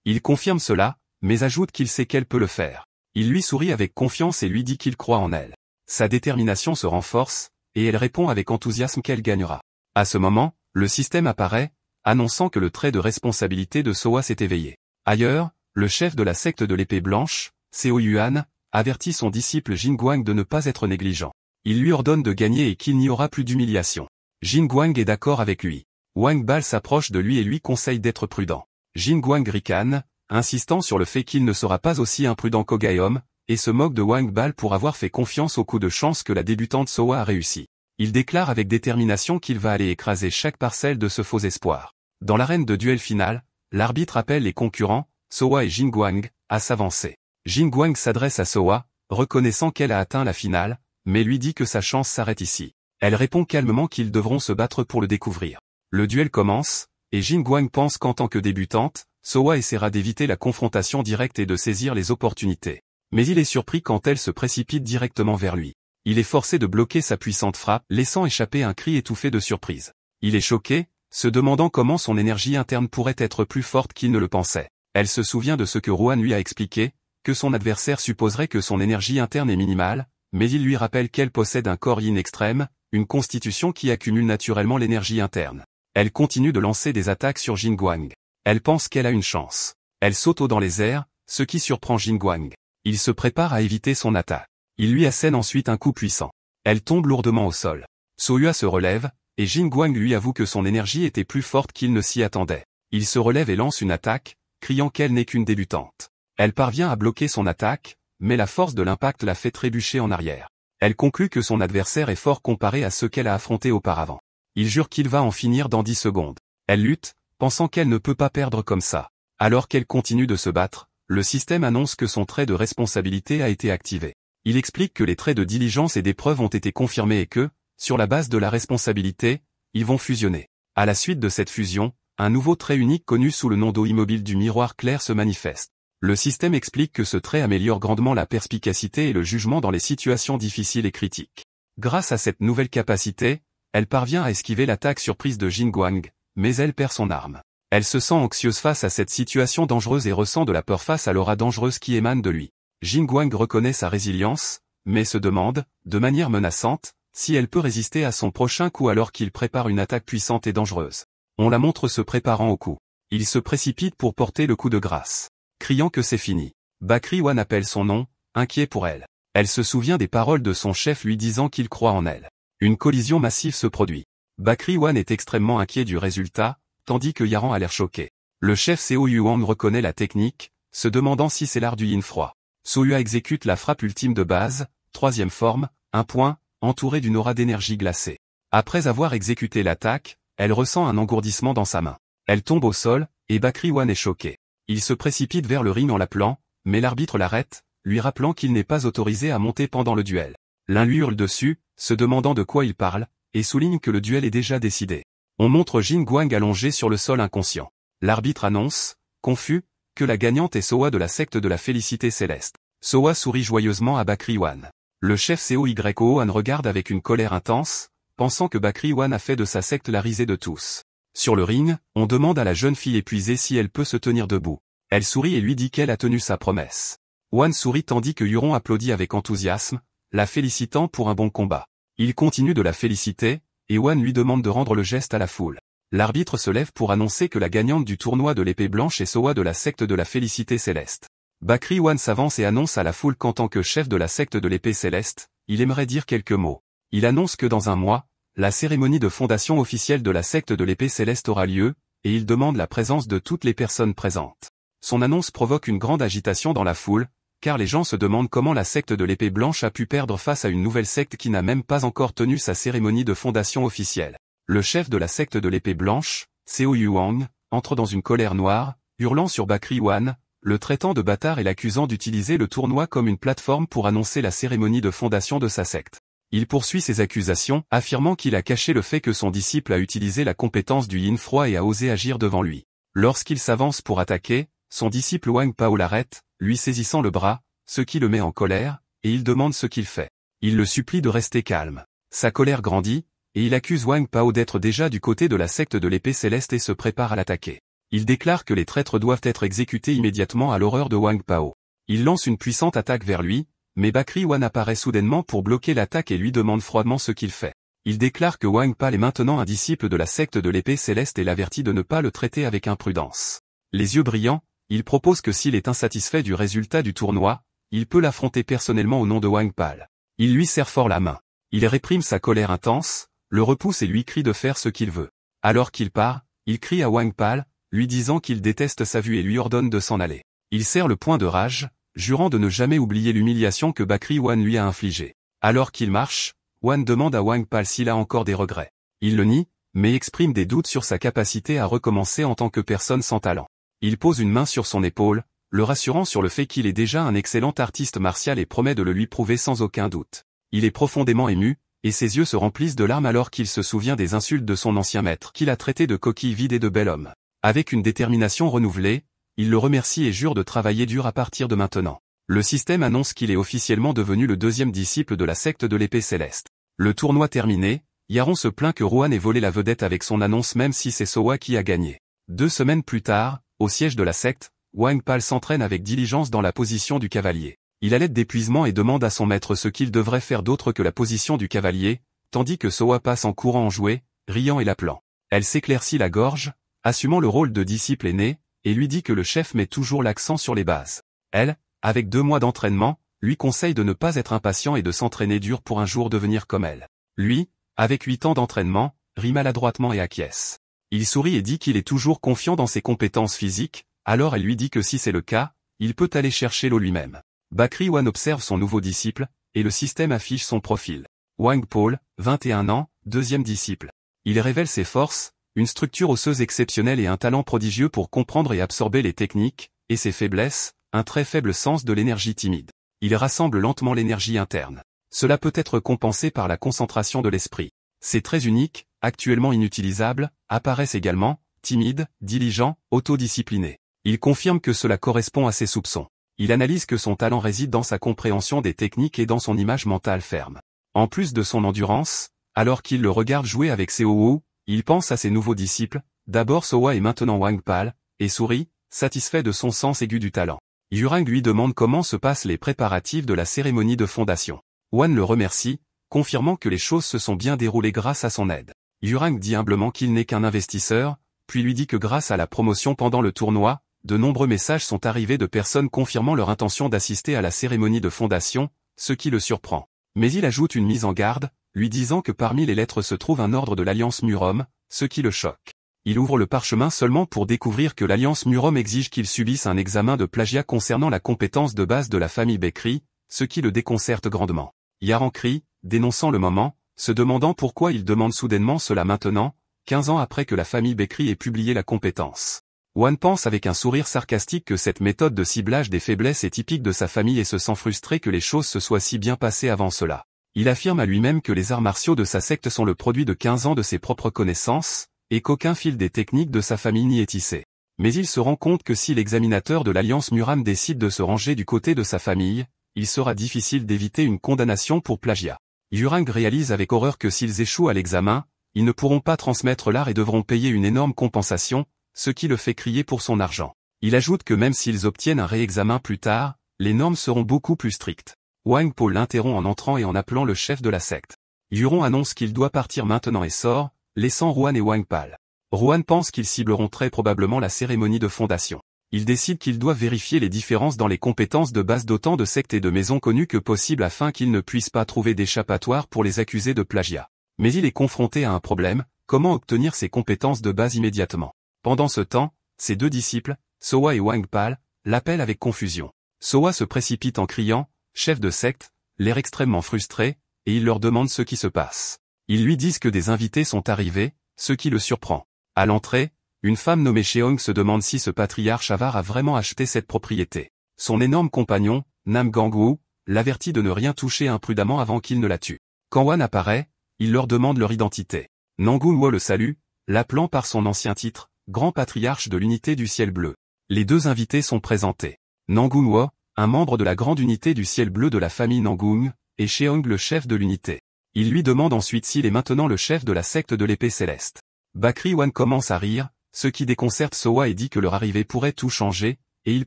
Il confirme cela, mais ajoute qu'il sait qu'elle peut le faire. Il lui sourit avec confiance et lui dit qu'il croit en elle. Sa détermination se renforce, et elle répond avec enthousiasme qu'elle gagnera. À ce moment, le système apparaît, annonçant que le trait de responsabilité de Sohua s'est éveillé. Ailleurs, le chef de la secte de l'épée blanche, Seo Yuan, avertit son disciple Jin Guang de ne pas être négligent. Il lui ordonne de gagner et qu'il n'y aura plus d'humiliation. Jin Guang est d'accord avec lui. Wang Bal s'approche de lui et lui conseille d'être prudent. Jin Guang ricane, insistant sur le fait qu'il ne sera pas aussi imprudent qu'Ogaeom, et se moque de Wang Bal pour avoir fait confiance au coup de chance que la débutante Sohua a réussi. Il déclare avec détermination qu'il va aller écraser chaque parcelle de ce faux espoir. Dans l'arène de duel final, l'arbitre appelle les concurrents, Sohua et Jin Guang, à s'avancer. Jin Guang s'adresse à Sohua, reconnaissant qu'elle a atteint la finale, mais lui dit que sa chance s'arrête ici. Elle répond calmement qu'ils devront se battre pour le découvrir. Le duel commence, et Jin Guang pense qu'en tant que débutante, Sohua essaiera d'éviter la confrontation directe et de saisir les opportunités. Mais il est surpris quand elle se précipite directement vers lui. Il est forcé de bloquer sa puissante frappe, laissant échapper un cri étouffé de surprise. Il est choqué, se demandant comment son énergie interne pourrait être plus forte qu'il ne le pensait. Elle se souvient de ce que Rohan lui a expliqué, que son adversaire supposerait que son énergie interne est minimale, mais il lui rappelle qu'elle possède un corps yin extrême, une constitution qui accumule naturellement l'énergie interne. Elle continue de lancer des attaques sur Jin Guang. Elle pense qu'elle a une chance. Elle saute haut dans les airs, ce qui surprend Jin Guang. Il se prépare à éviter son attaque. Il lui assène ensuite un coup puissant. Elle tombe lourdement au sol. Soyua se relève, et Jin Guang lui avoue que son énergie était plus forte qu'il ne s'y attendait. Il se relève et lance une attaque, criant qu'elle n'est qu'une débutante. Elle parvient à bloquer son attaque, mais la force de l'impact la fait trébucher en arrière. Elle conclut que son adversaire est fort comparé à ceux qu'elle a affrontés auparavant. Il jure qu'il va en finir dans 10 secondes. Elle lutte, pensant qu'elle ne peut pas perdre comme ça. Alors qu'elle continue de se battre, le système annonce que son trait de responsabilité a été activé. Il explique que les traits de diligence et d'épreuve ont été confirmés et que, sur la base de la responsabilité, ils vont fusionner. À la suite de cette fusion, un nouveau trait unique connu sous le nom d'eau immobile du miroir clair se manifeste. Le système explique que ce trait améliore grandement la perspicacité et le jugement dans les situations difficiles et critiques. Grâce à cette nouvelle capacité, elle parvient à esquiver l'attaque surprise de Jin Guang, mais elle perd son arme. Elle se sent anxieuse face à cette situation dangereuse et ressent de la peur face à l'aura dangereuse qui émane de lui. Jin Guang reconnaît sa résilience, mais se demande, de manière menaçante, si elle peut résister à son prochain coup alors qu'il prépare une attaque puissante et dangereuse. On la montre se préparant au coup. Il se précipite pour porter le coup de grâce. Criant que c'est fini. Bakri Wan appelle son nom, inquiet pour elle. Elle se souvient des paroles de son chef lui disant qu'il croit en elle. Une collision massive se produit. Bakri Wan est extrêmement inquiet du résultat, tandis que Yaran a l'air choqué. Le chef Seo Yuan reconnaît la technique, se demandant si c'est l'art du yin froid. Soyua exécute la frappe ultime de base, troisième forme, un point, entouré d'une aura d'énergie glacée. Après avoir exécuté l'attaque, elle ressent un engourdissement dans sa main. Elle tombe au sol, et Bakri Wan est choqué. Il se précipite vers le ring en l'appelant, mais l'arbitre l'arrête, lui rappelant qu'il n'est pas autorisé à monter pendant le duel. L'un lui hurle dessus, se demandant de quoi il parle, et souligne que le duel est déjà décidé. On montre Jin Guang allongé sur le sol inconscient. L'arbitre annonce, confus, que la gagnante est Soa de la secte de la Félicité Céleste. Soa sourit joyeusement à Bakri Wan. Le chef Seo Yuan regarde avec une colère intense, pensant que Bakri Wan a fait de sa secte la risée de tous. Sur le ring, on demande à la jeune fille épuisée si elle peut se tenir debout. Elle sourit et lui dit qu'elle a tenu sa promesse. Wan sourit tandis que Yuron applaudit avec enthousiasme, la félicitant pour un bon combat. Il continue de la féliciter, et Wan lui demande de rendre le geste à la foule. L'arbitre se lève pour annoncer que la gagnante du tournoi de l'épée blanche est Soa de la secte de la Félicité Céleste. Bakri Wan s'avance et annonce à la foule qu'en tant que chef de la secte de l'épée céleste, il aimerait dire quelques mots. Il annonce que dans un mois, la cérémonie de fondation officielle de la secte de l'épée céleste aura lieu, et il demande la présence de toutes les personnes présentes. Son annonce provoque une grande agitation dans la foule, car les gens se demandent comment la secte de l'épée blanche a pu perdre face à une nouvelle secte qui n'a même pas encore tenu sa cérémonie de fondation officielle. Le chef de la secte de l'épée blanche, Seo Yuan, entre dans une colère noire, hurlant sur Bakri Wan, le traitant de bâtard et l'accusant d'utiliser le tournoi comme une plateforme pour annoncer la cérémonie de fondation de sa secte. Il poursuit ses accusations, affirmant qu'il a caché le fait que son disciple a utilisé la compétence du yin froid et a osé agir devant lui. Lorsqu'il s'avance pour attaquer, son disciple Wang Pao l'arrête, lui saisissant le bras, ce qui le met en colère, et il demande ce qu'il fait. Il le supplie de rester calme. Sa colère grandit, et il accuse Wang Pao d'être déjà du côté de la secte de l'épée céleste et se prépare à l'attaquer. Il déclare que les traîtres doivent être exécutés immédiatement à l'horreur de Wang Pao. Il lance une puissante attaque vers lui, mais Bakri Wan apparaît soudainement pour bloquer l'attaque et lui demande froidement ce qu'il fait. Il déclare que Wang Pao est maintenant un disciple de la secte de l'épée céleste et l'avertit de ne pas le traiter avec imprudence. Les yeux brillants, il propose que s'il est insatisfait du résultat du tournoi, il peut l'affronter personnellement au nom de Wang Pao. Il lui serre fort la main. Il réprime sa colère intense, le repousse et lui crie de faire ce qu'il veut. Alors qu'il part, il crie à Wang Pao, lui disant qu'il déteste sa vue et lui ordonne de s'en aller. Il serre le poing de rage, jurant de ne jamais oublier l'humiliation que Bakri Wan lui a infligée. Alors qu'il marche, Wan demande à Wang Pao s'il a encore des regrets. Il le nie, mais exprime des doutes sur sa capacité à recommencer en tant que personne sans talent. Il pose une main sur son épaule, le rassurant sur le fait qu'il est déjà un excellent artiste martial et promet de le lui prouver sans aucun doute. Il est profondément ému, et ses yeux se remplissent de larmes alors qu'il se souvient des insultes de son ancien maître qu'il a traité de coquille vide et de bel homme. Avec une détermination renouvelée, il le remercie et jure de travailler dur à partir de maintenant. Le système annonce qu'il est officiellement devenu le deuxième disciple de la secte de l'épée céleste. Le tournoi terminé, Yaron se plaint que Rohan ait volé la vedette avec son annonce même si c'est Sowa qui a gagné. 2 semaines plus tard, au siège de la secte, Wang Pal s'entraîne avec diligence dans la position du cavalier. Il a l'aide d'épuisement et demande à son maître ce qu'il devrait faire d'autre que la position du cavalier, tandis que Sowa passe en courant en jouet, riant et l'appelant. Elle s'éclaircit la gorge, assumant le rôle de disciple aîné, et lui dit que le chef met toujours l'accent sur les bases. Elle, avec 2 mois d'entraînement, lui conseille de ne pas être impatient et de s'entraîner dur pour un jour devenir comme elle. Lui, avec 8 ans d'entraînement, rit maladroitement et acquiesce. Il sourit et dit qu'il est toujours confiant dans ses compétences physiques, alors elle lui dit que si c'est le cas, il peut aller chercher l'eau lui-même. Bakri Wan observe son nouveau disciple, et le système affiche son profil. Wang Paul, 21 ans, 2e disciple. Il révèle ses forces, une structure osseuse exceptionnelle et un talent prodigieux pour comprendre et absorber les techniques, et ses faiblesses, un très faible sens de l'énergie timide. Il rassemble lentement l'énergie interne. Cela peut être compensé par la concentration de l'esprit. Ses traits uniques, actuellement inutilisables, apparaissent également, timide, diligent, autodiscipliné. Il confirme que cela correspond à ses soupçons. Il analyse que son talent réside dans sa compréhension des techniques et dans son image mentale ferme. En plus de son endurance, alors qu'il le regarde jouer avec Seowu, il pense à ses nouveaux disciples, d'abord Sowa et maintenant Wang Pal, et sourit, satisfait de son sens aigu du talent. Yurang lui demande comment se passent les préparatifs de la cérémonie de fondation. Wan le remercie, confirmant que les choses se sont bien déroulées grâce à son aide. Yurang dit humblement qu'il n'est qu'un investisseur, puis lui dit que grâce à la promotion pendant le tournoi, de nombreux messages sont arrivés de personnes confirmant leur intention d'assister à la cérémonie de fondation, ce qui le surprend. Mais il ajoute une mise en garde, lui disant que parmi les lettres se trouve un ordre de l'Alliance Murom, ce qui le choque. Il ouvre le parchemin seulement pour découvrir que l'Alliance Murom exige qu'il subisse un examen de plagiat concernant la compétence de base de la famille Bekri, ce qui le déconcerte grandement. Yaran crie, dénonçant le moment, se demandant pourquoi il demande soudainement cela maintenant, 15 ans après que la famille Bekri ait publié la compétence. Wan pense avec un sourire sarcastique que cette méthode de ciblage des faiblesses est typique de sa famille et se sent frustré que les choses se soient si bien passées avant cela. Il affirme à lui-même que les arts martiaux de sa secte sont le produit de 15 ans de ses propres connaissances, et qu'aucun fil des techniques de sa famille n'y est tissé. Mais il se rend compte que si l'examinateur de l'Alliance Muram décide de se ranger du côté de sa famille, il sera difficile d'éviter une condamnation pour plagiat. Yurang réalise avec horreur que s'ils échouent à l'examen, ils ne pourront pas transmettre l'art et devront payer une énorme compensation, ce qui le fait crier pour son argent. Il ajoute que même s'ils obtiennent un réexamen plus tard, les normes seront beaucoup plus strictes. Wang Po l'interrompt en entrant et en appelant le chef de la secte. Yuron annonce qu'il doit partir maintenant et sort, laissant Rohan et Wang Pal. Rohan pense qu'ils cibleront très probablement la cérémonie de fondation. Il décide qu'il doit vérifier les différences dans les compétences de base d'autant de sectes et de maisons connues que possible afin qu'il ne puisse pas trouver d'échappatoire pour les accuser de plagiat. Mais il est confronté à un problème, comment obtenir ces compétences de base immédiatement. Pendant ce temps, ses 2 disciples, Sowa et Wang Pal, l'appellent avec confusion. Sowa se précipite en criant, chef de secte, l'air extrêmement frustré, et il leur demande ce qui se passe. Ils lui disent que des invités sont arrivés, ce qui le surprend. À l'entrée, une femme nommée Cheong se demande si ce patriarche avare a vraiment acheté cette propriété. Son énorme compagnon, Nam Gangwu, l'avertit de ne rien toucher imprudemment avant qu'il ne la tue. Quand Wan apparaît, il leur demande leur identité. Nangunwo le salue, l'appelant par son ancien titre, grand patriarche de l'unité du ciel bleu. Les 2 invités sont présentés. Nangunwo, un membre de la grande unité du ciel bleu de la famille Nangung, et Cheong le chef de l'unité. Il lui demande ensuite s'il est maintenant le chef de la secte de l'épée céleste. Bakri Wan commence à rire, ce qui déconcerte Sowa et dit que leur arrivée pourrait tout changer, et il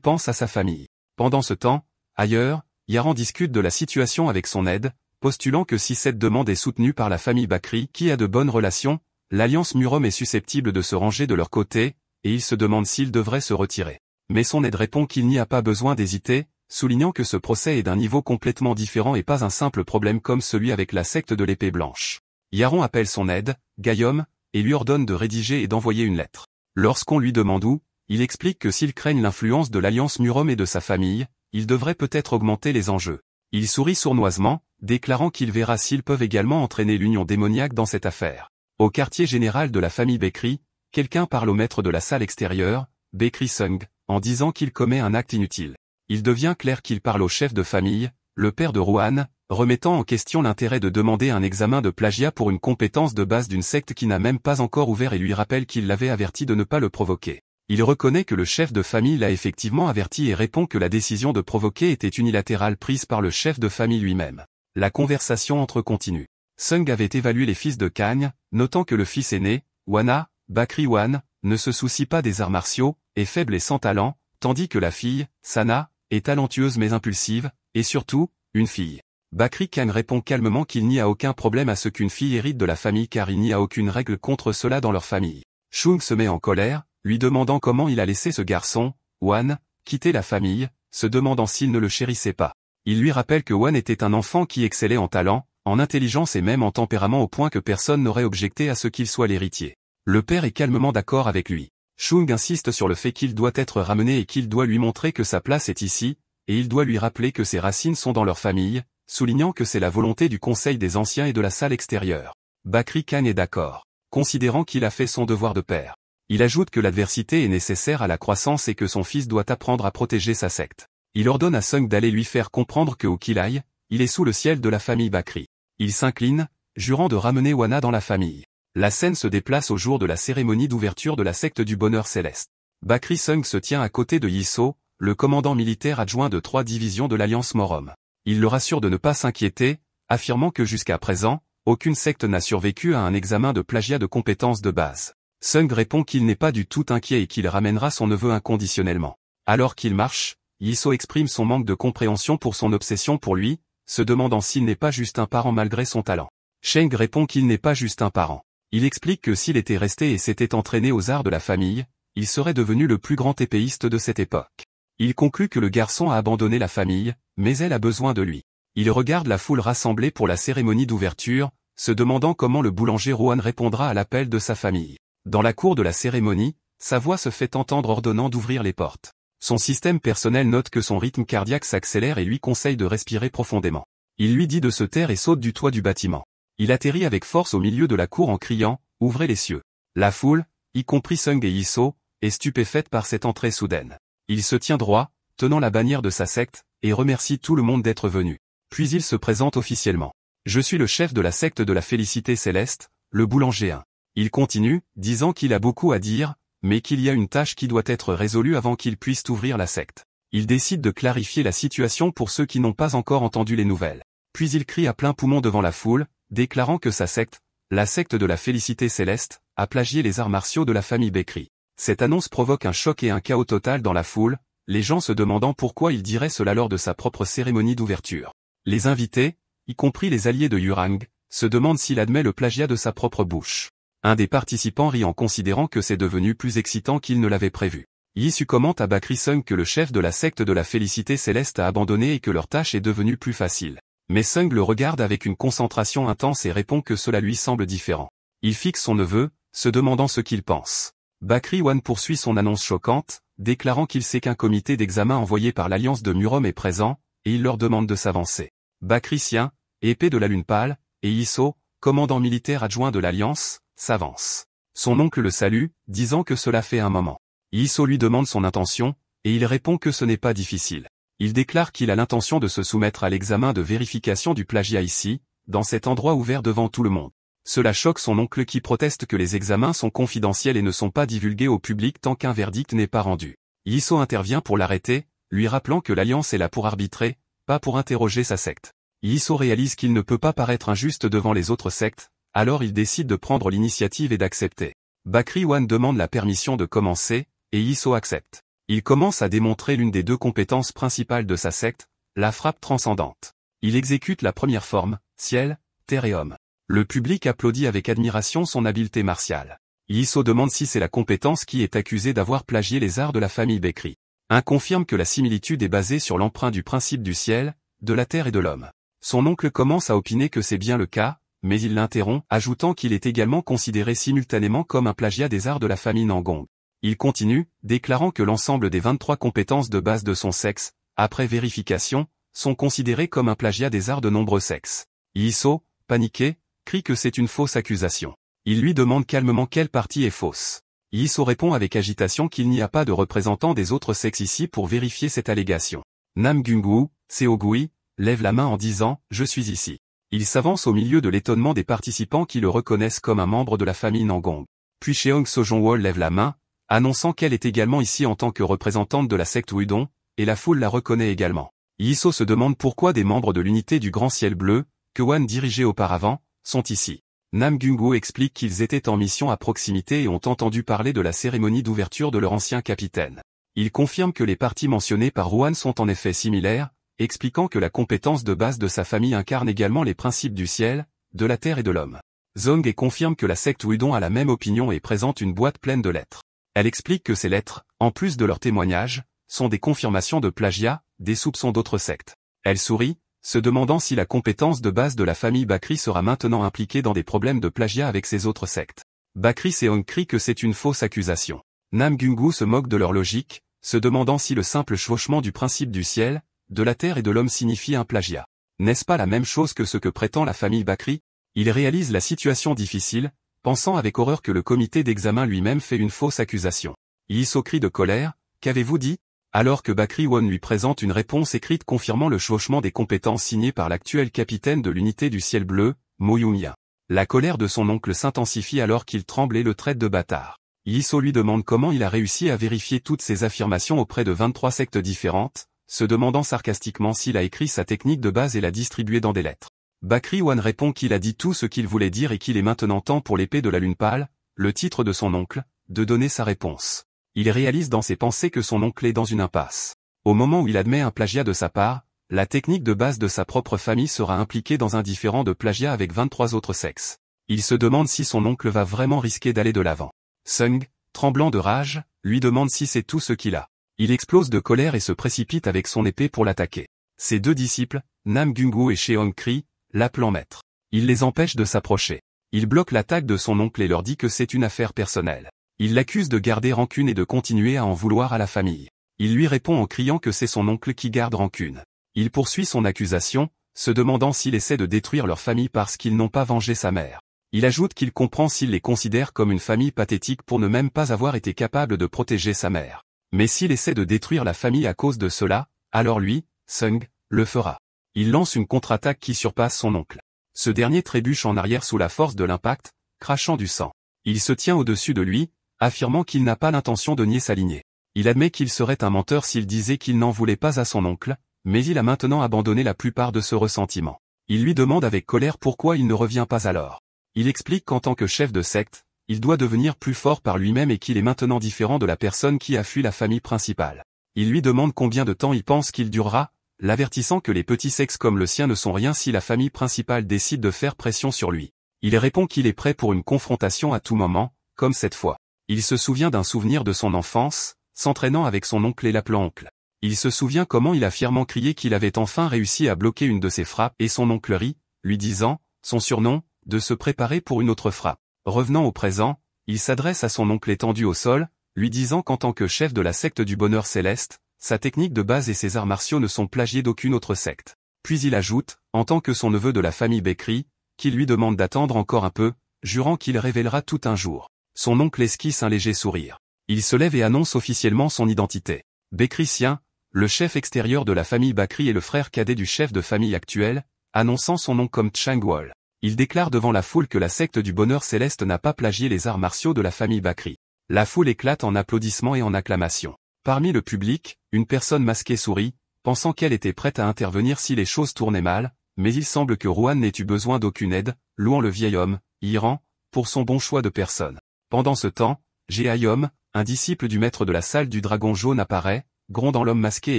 pense à sa famille. Pendant ce temps, ailleurs, Yaran discute de la situation avec son aide, postulant que si cette demande est soutenue par la famille Bakri qui a de bonnes relations, l'Alliance Murom est susceptible de se ranger de leur côté, et il se demande s'il devrait se retirer. Mais son aide répond qu'il n'y a pas besoin d'hésiter, soulignant que ce procès est d'un niveau complètement différent et pas un simple problème comme celui avec la secte de l'épée blanche. Yaron appelle son aide, Gayom, et lui ordonne de rédiger et d'envoyer une lettre. Lorsqu'on lui demande où, il explique que s'ils craignent l'influence de l'Alliance Murom et de sa famille, il devrait peut-être augmenter les enjeux. Il sourit sournoisement, déclarant qu'il verra s'ils peuvent également entraîner l'union démoniaque dans cette affaire. Au quartier général de la famille Bekri, quelqu'un parle au maître de la salle extérieure, Bekri Sung, en disant qu'il commet un acte inutile. Il devient clair qu'il parle au chef de famille, le père de Rohan, remettant en question l'intérêt de demander un examen de plagiat pour une compétence de base d'une secte qui n'a même pas encore ouvert et lui rappelle qu'il l'avait averti de ne pas le provoquer. Il reconnaît que le chef de famille l'a effectivement averti et répond que la décision de provoquer était unilatérale prise par le chef de famille lui-même. La conversation entre continue. Sung avait évalué les fils de Kang, notant que le fils aîné, Wana, Bakri Wan, ne se soucie pas des arts martiaux, est faible et sans talent, tandis que la fille, Sana, est talentueuse mais impulsive, et surtout, une fille. Bakri Kang répond calmement qu'il n'y a aucun problème à ce qu'une fille hérite de la famille car il n'y a aucune règle contre cela dans leur famille. Chung se met en colère, lui demandant comment il a laissé ce garçon, Wan, quitter la famille, se demandant s'il ne le chérissait pas. Il lui rappelle que Wan était un enfant qui excellait en talent, en intelligence et même en tempérament au point que personne n'aurait objecté à ce qu'il soit l'héritier. Le père est calmement d'accord avec lui. Chung insiste sur le fait qu'il doit être ramené et qu'il doit lui montrer que sa place est ici, et il doit lui rappeler que ses racines sont dans leur famille, soulignant que c'est la volonté du conseil des anciens et de la salle extérieure. Bakri Kang est d'accord, considérant qu'il a fait son devoir de père. Il ajoute que l'adversité est nécessaire à la croissance et que son fils doit apprendre à protéger sa secte. Il ordonne à Sung d'aller lui faire comprendre que où qu'il aille, il est sous le ciel de la famille Bakri. Il s'incline, jurant de ramener Wana dans la famille. La scène se déplace au jour de la cérémonie d'ouverture de la secte du bonheur céleste. Bakri Sung se tient à côté de Yiso, le commandant militaire adjoint de 3 divisions de l'Alliance Morom. Il le rassure de ne pas s'inquiéter, affirmant que jusqu'à présent, aucune secte n'a survécu à un examen de plagiat de compétences de base. Sung répond qu'il n'est pas du tout inquiet et qu'il ramènera son neveu inconditionnellement. Alors qu'il marche, Yiso exprime son manque de compréhension pour son obsession pour lui, se demandant s'il n'est pas juste un parent malgré son talent. Sheng répond qu'il n'est pas juste un parent. Il explique que s'il était resté et s'était entraîné aux arts de la famille, il serait devenu le plus grand épéiste de cette époque. Il conclut que le garçon a abandonné la famille, mais elle a besoin de lui. Il regarde la foule rassemblée pour la cérémonie d'ouverture, se demandant comment le boulanger Rohan répondra à l'appel de sa famille. Dans la cour de la cérémonie, sa voix se fait entendre ordonnant d'ouvrir les portes. Son système personnel note que son rythme cardiaque s'accélère et lui conseille de respirer profondément. Il lui dit de se taire et saute du toit du bâtiment. Il atterrit avec force au milieu de la cour en criant « Ouvrez les cieux ». La foule, y compris Sung et Yiso, est stupéfaite par cette entrée soudaine. Il se tient droit, tenant la bannière de sa secte, et remercie tout le monde d'être venu. Puis il se présente officiellement. « Je suis le chef de la secte de la félicité céleste, le boulanger 1. » Il continue, disant qu'il a beaucoup à dire, mais qu'il y a une tâche qui doit être résolue avant qu'il puisse ouvrir la secte. Il décide de clarifier la situation pour ceux qui n'ont pas encore entendu les nouvelles. Puis il crie à plein poumon devant la foule, déclarant que sa secte, la secte de la félicité céleste, a plagié les arts martiaux de la famille Bakri. Cette annonce provoque un choc et un chaos total dans la foule, les gens se demandant pourquoi il dirait cela lors de sa propre cérémonie d'ouverture. Les invités, y compris les alliés de Yurang, se demandent s'il admet le plagiat de sa propre bouche. Un des participants rit en considérant que c'est devenu plus excitant qu'il ne l'avait prévu. Yisu commente à Bakri Sung que le chef de la secte de la félicité céleste a abandonné et que leur tâche est devenue plus facile. Mais Sung le regarde avec une concentration intense et répond que cela lui semble différent. Il fixe son neveu, se demandant ce qu'il pense. Bakri Wan poursuit son annonce choquante, déclarant qu'il sait qu'un comité d'examen envoyé par l'Alliance de Murom est présent, et il leur demande de s'avancer. Bakri Sien, épée de la lune pâle, et Yiso, commandant militaire adjoint de l'Alliance, s'avance. Son oncle le salue, disant que cela fait un moment. Yiso lui demande son intention, et il répond que ce n'est pas difficile. Il déclare qu'il a l'intention de se soumettre à l'examen de vérification du plagiat ici, dans cet endroit ouvert devant tout le monde. Cela choque son oncle qui proteste que les examens sont confidentiels et ne sont pas divulgués au public tant qu'un verdict n'est pas rendu. Yiso intervient pour l'arrêter, lui rappelant que l'Alliance est là pour arbitrer, pas pour interroger sa secte. Yiso réalise qu'il ne peut pas paraître injuste devant les autres sectes, alors il décide de prendre l'initiative et d'accepter. Bakri Wan demande la permission de commencer, et Yiso accepte. Il commence à démontrer l'une des 2 compétences principales de sa secte, la frappe transcendante. Il exécute la première forme, ciel, terre et homme. Le public applaudit avec admiration son habileté martiale. Yiso demande si c'est la compétence qui est accusée d'avoir plagié les arts de la famille Bakri. Un confirme que la similitude est basée sur l'emprunt du principe du ciel, de la terre et de l'homme. Son oncle commence à opiner que c'est bien le cas, mais il l'interrompt, ajoutant qu'il est également considéré simultanément comme un plagiat des arts de la famille Nangong. Il continue, déclarant que l'ensemble des 23 compétences de base de son sexe, après vérification, sont considérées comme un plagiat des arts de nombreux sexes. Yiso, paniqué, crie que c'est une fausse accusation. Il lui demande calmement quelle partie est fausse. Yiso répond avec agitation qu'il n'y a pas de représentant des autres sexes ici pour vérifier cette allégation. Nam Gungu, Seogui, lève la main en disant « Je suis ici ». Il s'avance au milieu de l'étonnement des participants qui le reconnaissent comme un membre de la famille Nangong. Puis Cheong Sojongwol lève la main, annonçant qu'elle est également ici en tant que représentante de la secte Wudong, et la foule la reconnaît également. Yiso se demande pourquoi des membres de l'unité du Grand Ciel Bleu, que Wan dirigeait auparavant, sont ici. Nam Gung-woo explique qu'ils étaient en mission à proximité et ont entendu parler de la cérémonie d'ouverture de leur ancien capitaine. Il confirme que les parties mentionnées par Ruan sont en effet similaires, expliquant que la compétence de base de sa famille incarne également les principes du ciel, de la terre et de l'homme. Zong confirme que la secte Wudong a la même opinion et présente une boîte pleine de lettres. Elle explique que ces lettres, en plus de leurs témoignages, sont des confirmations de plagiat, des soupçons d'autres sectes. Elle sourit, se demandant si la compétence de base de la famille Bakri sera maintenant impliquée dans des problèmes de plagiat avec ces autres sectes. Bakri Seong crie que c'est une fausse accusation. Nam Gung-woo se moque de leur logique, se demandant si le simple chevauchement du principe du ciel, de la terre et de l'homme signifie un plagiat. N'est-ce pas la même chose que ce que prétend la famille Bakri? Il réalise la situation difficile, pensant avec horreur que le comité d'examen lui-même fait une fausse accusation. Yiso crie de colère, « Qu'avez-vous dit ?» Alors que Bakri Won lui présente une réponse écrite confirmant le chevauchement des compétences signées par l'actuel capitaine de l'unité du ciel bleu, Mo Young-ya. La colère de son oncle s'intensifie alors qu'il tremble et le traite de bâtard. Yiso lui demande comment il a réussi à vérifier toutes ces affirmations auprès de 23 sectes différentes, se demandant sarcastiquement s'il a écrit sa technique de base et l'a distribuée dans des lettres. Bakri Won répond qu'il a dit tout ce qu'il voulait dire et qu'il est maintenant temps pour l'épée de la lune pâle, le titre de son oncle, de donner sa réponse. Il réalise dans ses pensées que son oncle est dans une impasse. Au moment où il admet un plagiat de sa part, la technique de base de sa propre famille sera impliquée dans un différend de plagiat avec 23 autres sexes. Il se demande si son oncle va vraiment risquer d'aller de l'avant. Sung, tremblant de rage, lui demande si c'est tout ce qu'il a. Il explose de colère et se précipite avec son épée pour l'attaquer. Ses deux disciples, Nam Gung-woo et Cheong crient, l'appelant maître. Il les empêche de s'approcher. Il bloque l'attaque de son oncle et leur dit que c'est une affaire personnelle. Il l'accuse de garder rancune et de continuer à en vouloir à la famille. Il lui répond en criant que c'est son oncle qui garde rancune. Il poursuit son accusation, se demandant s'il essaie de détruire leur famille parce qu'ils n'ont pas vengé sa mère. Il ajoute qu'il comprend s'il les considère comme une famille pathétique pour ne même pas avoir été capable de protéger sa mère. Mais s'il essaie de détruire la famille à cause de cela, alors lui, Sung, le fera. Il lance une contre-attaque qui surpasse son oncle. Ce dernier trébuche en arrière sous la force de l'impact, crachant du sang. Il se tient au-dessus de lui, affirmant qu'il n'a pas l'intention de nier sa lignée. Il admet qu'il serait un menteur s'il disait qu'il n'en voulait pas à son oncle, mais il a maintenant abandonné la plupart de ce ressentiment. Il lui demande avec colère pourquoi il ne revient pas alors. Il explique qu'en tant que chef de secte, il doit devenir plus fort par lui-même et qu'il est maintenant différent de la personne qui a fui la famille principale. Il lui demande combien de temps il pense qu'il durera, l'avertissant que les petits sexes comme le sien ne sont rien si la famille principale décide de faire pression sur lui. Il répond qu'il est prêt pour une confrontation à tout moment, comme cette fois. Il se souvient d'un souvenir de son enfance, s'entraînant avec son oncle et l'appelant oncle. Il se souvient comment il a fièrement crié qu'il avait enfin réussi à bloquer une de ses frappes et son oncle rit, lui disant, son surnom, de se préparer pour une autre frappe. Revenant au présent, il s'adresse à son oncle étendu au sol, lui disant qu'en tant que chef de la secte du bonheur céleste, sa technique de base et ses arts martiaux ne sont plagiés d'aucune autre secte. Puis il ajoute, en tant que son neveu de la famille Bekri, qu'il lui demande d'attendre encore un peu, jurant qu'il révélera tout un jour. Son oncle esquisse un léger sourire. Il se lève et annonce officiellement son identité. Bekri Sien, le chef extérieur de la famille Bakri et le frère cadet du chef de famille actuel, annonçant son nom comme Chang-wol. Il déclare devant la foule que la secte du bonheur céleste n'a pas plagié les arts martiaux de la famille Bakri. La foule éclate en applaudissements et en acclamations. Parmi le public, une personne masquée sourit, pensant qu'elle était prête à intervenir si les choses tournaient mal, mais il semble que Ruan n'ait eu besoin d'aucune aide, louant le vieil homme, Iran, pour son bon choix de personne. Pendant ce temps, Jaehyom, un disciple du maître de la salle du dragon jaune apparaît, grondant l'homme masqué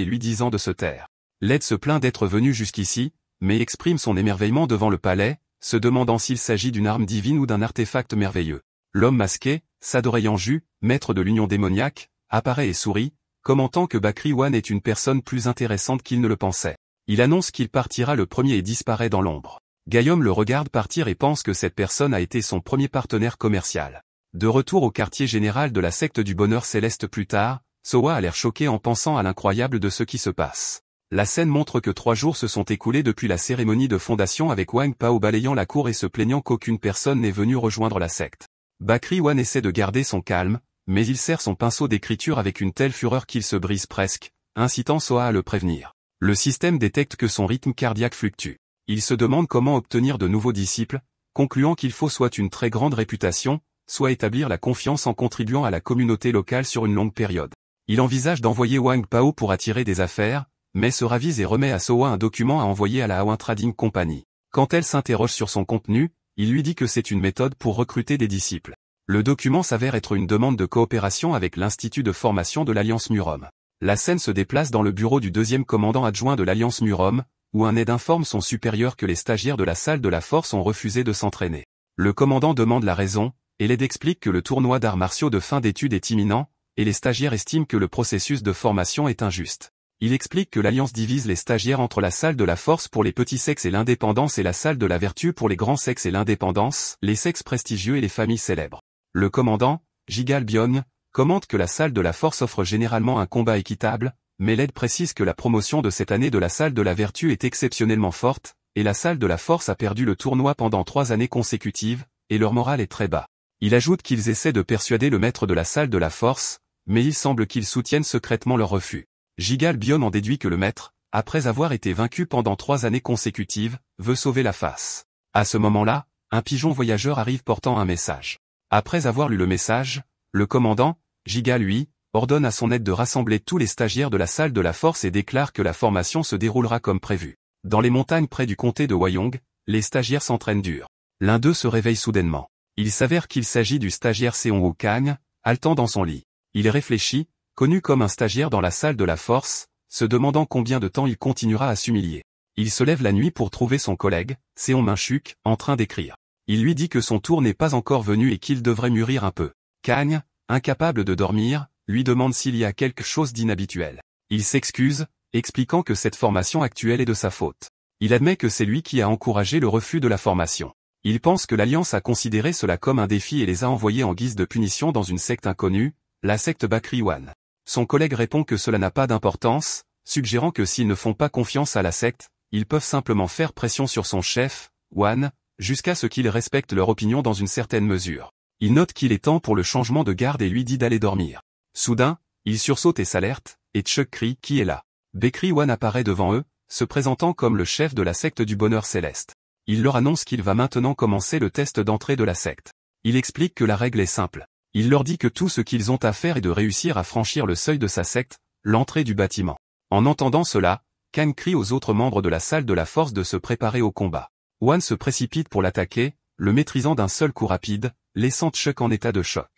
et lui disant de se taire. L'aide se plaint d'être venu jusqu'ici, mais exprime son émerveillement devant le palais, se demandant s'il s'agit d'une arme divine ou d'un artefact merveilleux. L'homme masqué, Sadoreyanju, maître de l'union démoniaque, apparaît et sourit, commentant que Bakri Wan est une personne plus intéressante qu'il ne le pensait. Il annonce qu'il partira le premier et disparaît dans l'ombre. Gaïom le regarde partir et pense que cette personne a été son premier partenaire commercial. De retour au quartier général de la secte du bonheur céleste plus tard, Soa a l'air choqué en pensant à l'incroyable de ce qui se passe. La scène montre que 3 jours se sont écoulés depuis la cérémonie de fondation avec Wang Pao balayant la cour et se plaignant qu'aucune personne n'est venue rejoindre la secte. Bakri Wan essaie de garder son calme, mais il serre son pinceau d'écriture avec une telle fureur qu'il se brise presque, incitant Soa à le prévenir. Le système détecte que son rythme cardiaque fluctue. Il se demande comment obtenir de nouveaux disciples, concluant qu'il faut soit une très grande réputation, soit établir la confiance en contribuant à la communauté locale sur une longue période. Il envisage d'envoyer Wang Pao pour attirer des affaires, mais se ravise et remet à Soa un document à envoyer à la Hawan Trading Company. Quand elle s'interroge sur son contenu, Il lui dit que c'est une méthode pour recruter des disciples. Le document s'avère être une demande de coopération avec l'Institut de formation de l'Alliance Murom. La scène se déplace dans le bureau du deuxième commandant adjoint de l'Alliance Murom, où un aide informe son supérieur que les stagiaires de la salle de la force ont refusé de s'entraîner. Le commandant demande la raison, et l'aide explique que le tournoi d'arts martiaux de fin d'études est imminent, et les stagiaires estiment que le processus de formation est injuste. Il explique que l'Alliance divise les stagiaires entre la salle de la force pour les petits sexes et l'indépendance et la salle de la vertu pour les grands sexes et l'indépendance, les sexes prestigieux et les familles célèbres. Le commandant, Jigal Byong, commente que la salle de la force offre généralement un combat équitable, mais l'aide précise que la promotion de cette année de la salle de la vertu est exceptionnellement forte, et la salle de la force a perdu le tournoi pendant 3 années consécutives, et leur morale est très bas. Il ajoute qu'ils essaient de persuader le maître de la salle de la force, mais il semble qu'ils soutiennent secrètement leur refus. Jigal Byong en déduit que le maître, après avoir été vaincu pendant 3 années consécutives, veut sauver la face. À ce moment-là, un pigeon voyageur arrive portant un message. Après avoir lu le message, le commandant, Jigal lui, ordonne à son aide de rassembler tous les stagiaires de la salle de la force et déclare que la formation se déroulera comme prévu. Dans les montagnes près du comté de Hwayong, les stagiaires s'entraînent dur. L'un d'eux se réveille soudainement. Il s'avère qu'il s'agit du stagiaire Seong-Woo Kang, haletant dans son lit. Il réfléchit, connu comme un stagiaire dans la salle de la force, se demandant combien de temps il continuera à s'humilier. Il se lève la nuit pour trouver son collègue, Seong Min-shuk, en train d'écrire. Il lui dit que son tour n'est pas encore venu et qu'il devrait mûrir un peu. Kang, incapable de dormir, lui demande s'il y a quelque chose d'inhabituel. Il s'excuse, expliquant que cette formation actuelle est de sa faute. Il admet que c'est lui qui a encouragé le refus de la formation. Il pense que l'Alliance a considéré cela comme un défi et les a envoyés en guise de punition dans une secte inconnue, la secte Bakri Wan. Son collègue répond que cela n'a pas d'importance, suggérant que s'ils ne font pas confiance à la secte, ils peuvent simplement faire pression sur son chef, Wan, jusqu'à ce qu'il respecte leur opinion dans une certaine mesure. Il note qu'il est temps pour le changement de garde et lui dit d'aller dormir. Soudain, il sursaute et s'alerte, et Chuck crie « Qui est là ?» Bakri Wan apparaît devant eux, se présentant comme le chef de la secte du bonheur céleste. Il leur annonce qu'il va maintenant commencer le test d'entrée de la secte. Il explique que la règle est simple. Il leur dit que tout ce qu'ils ont à faire est de réussir à franchir le seuil de sa secte, l'entrée du bâtiment. En entendant cela, Kang crie aux autres membres de la salle de la force de se préparer au combat. Wan se précipite pour l'attaquer, le maîtrisant d'un seul coup rapide, laissant Chuck en état de choc.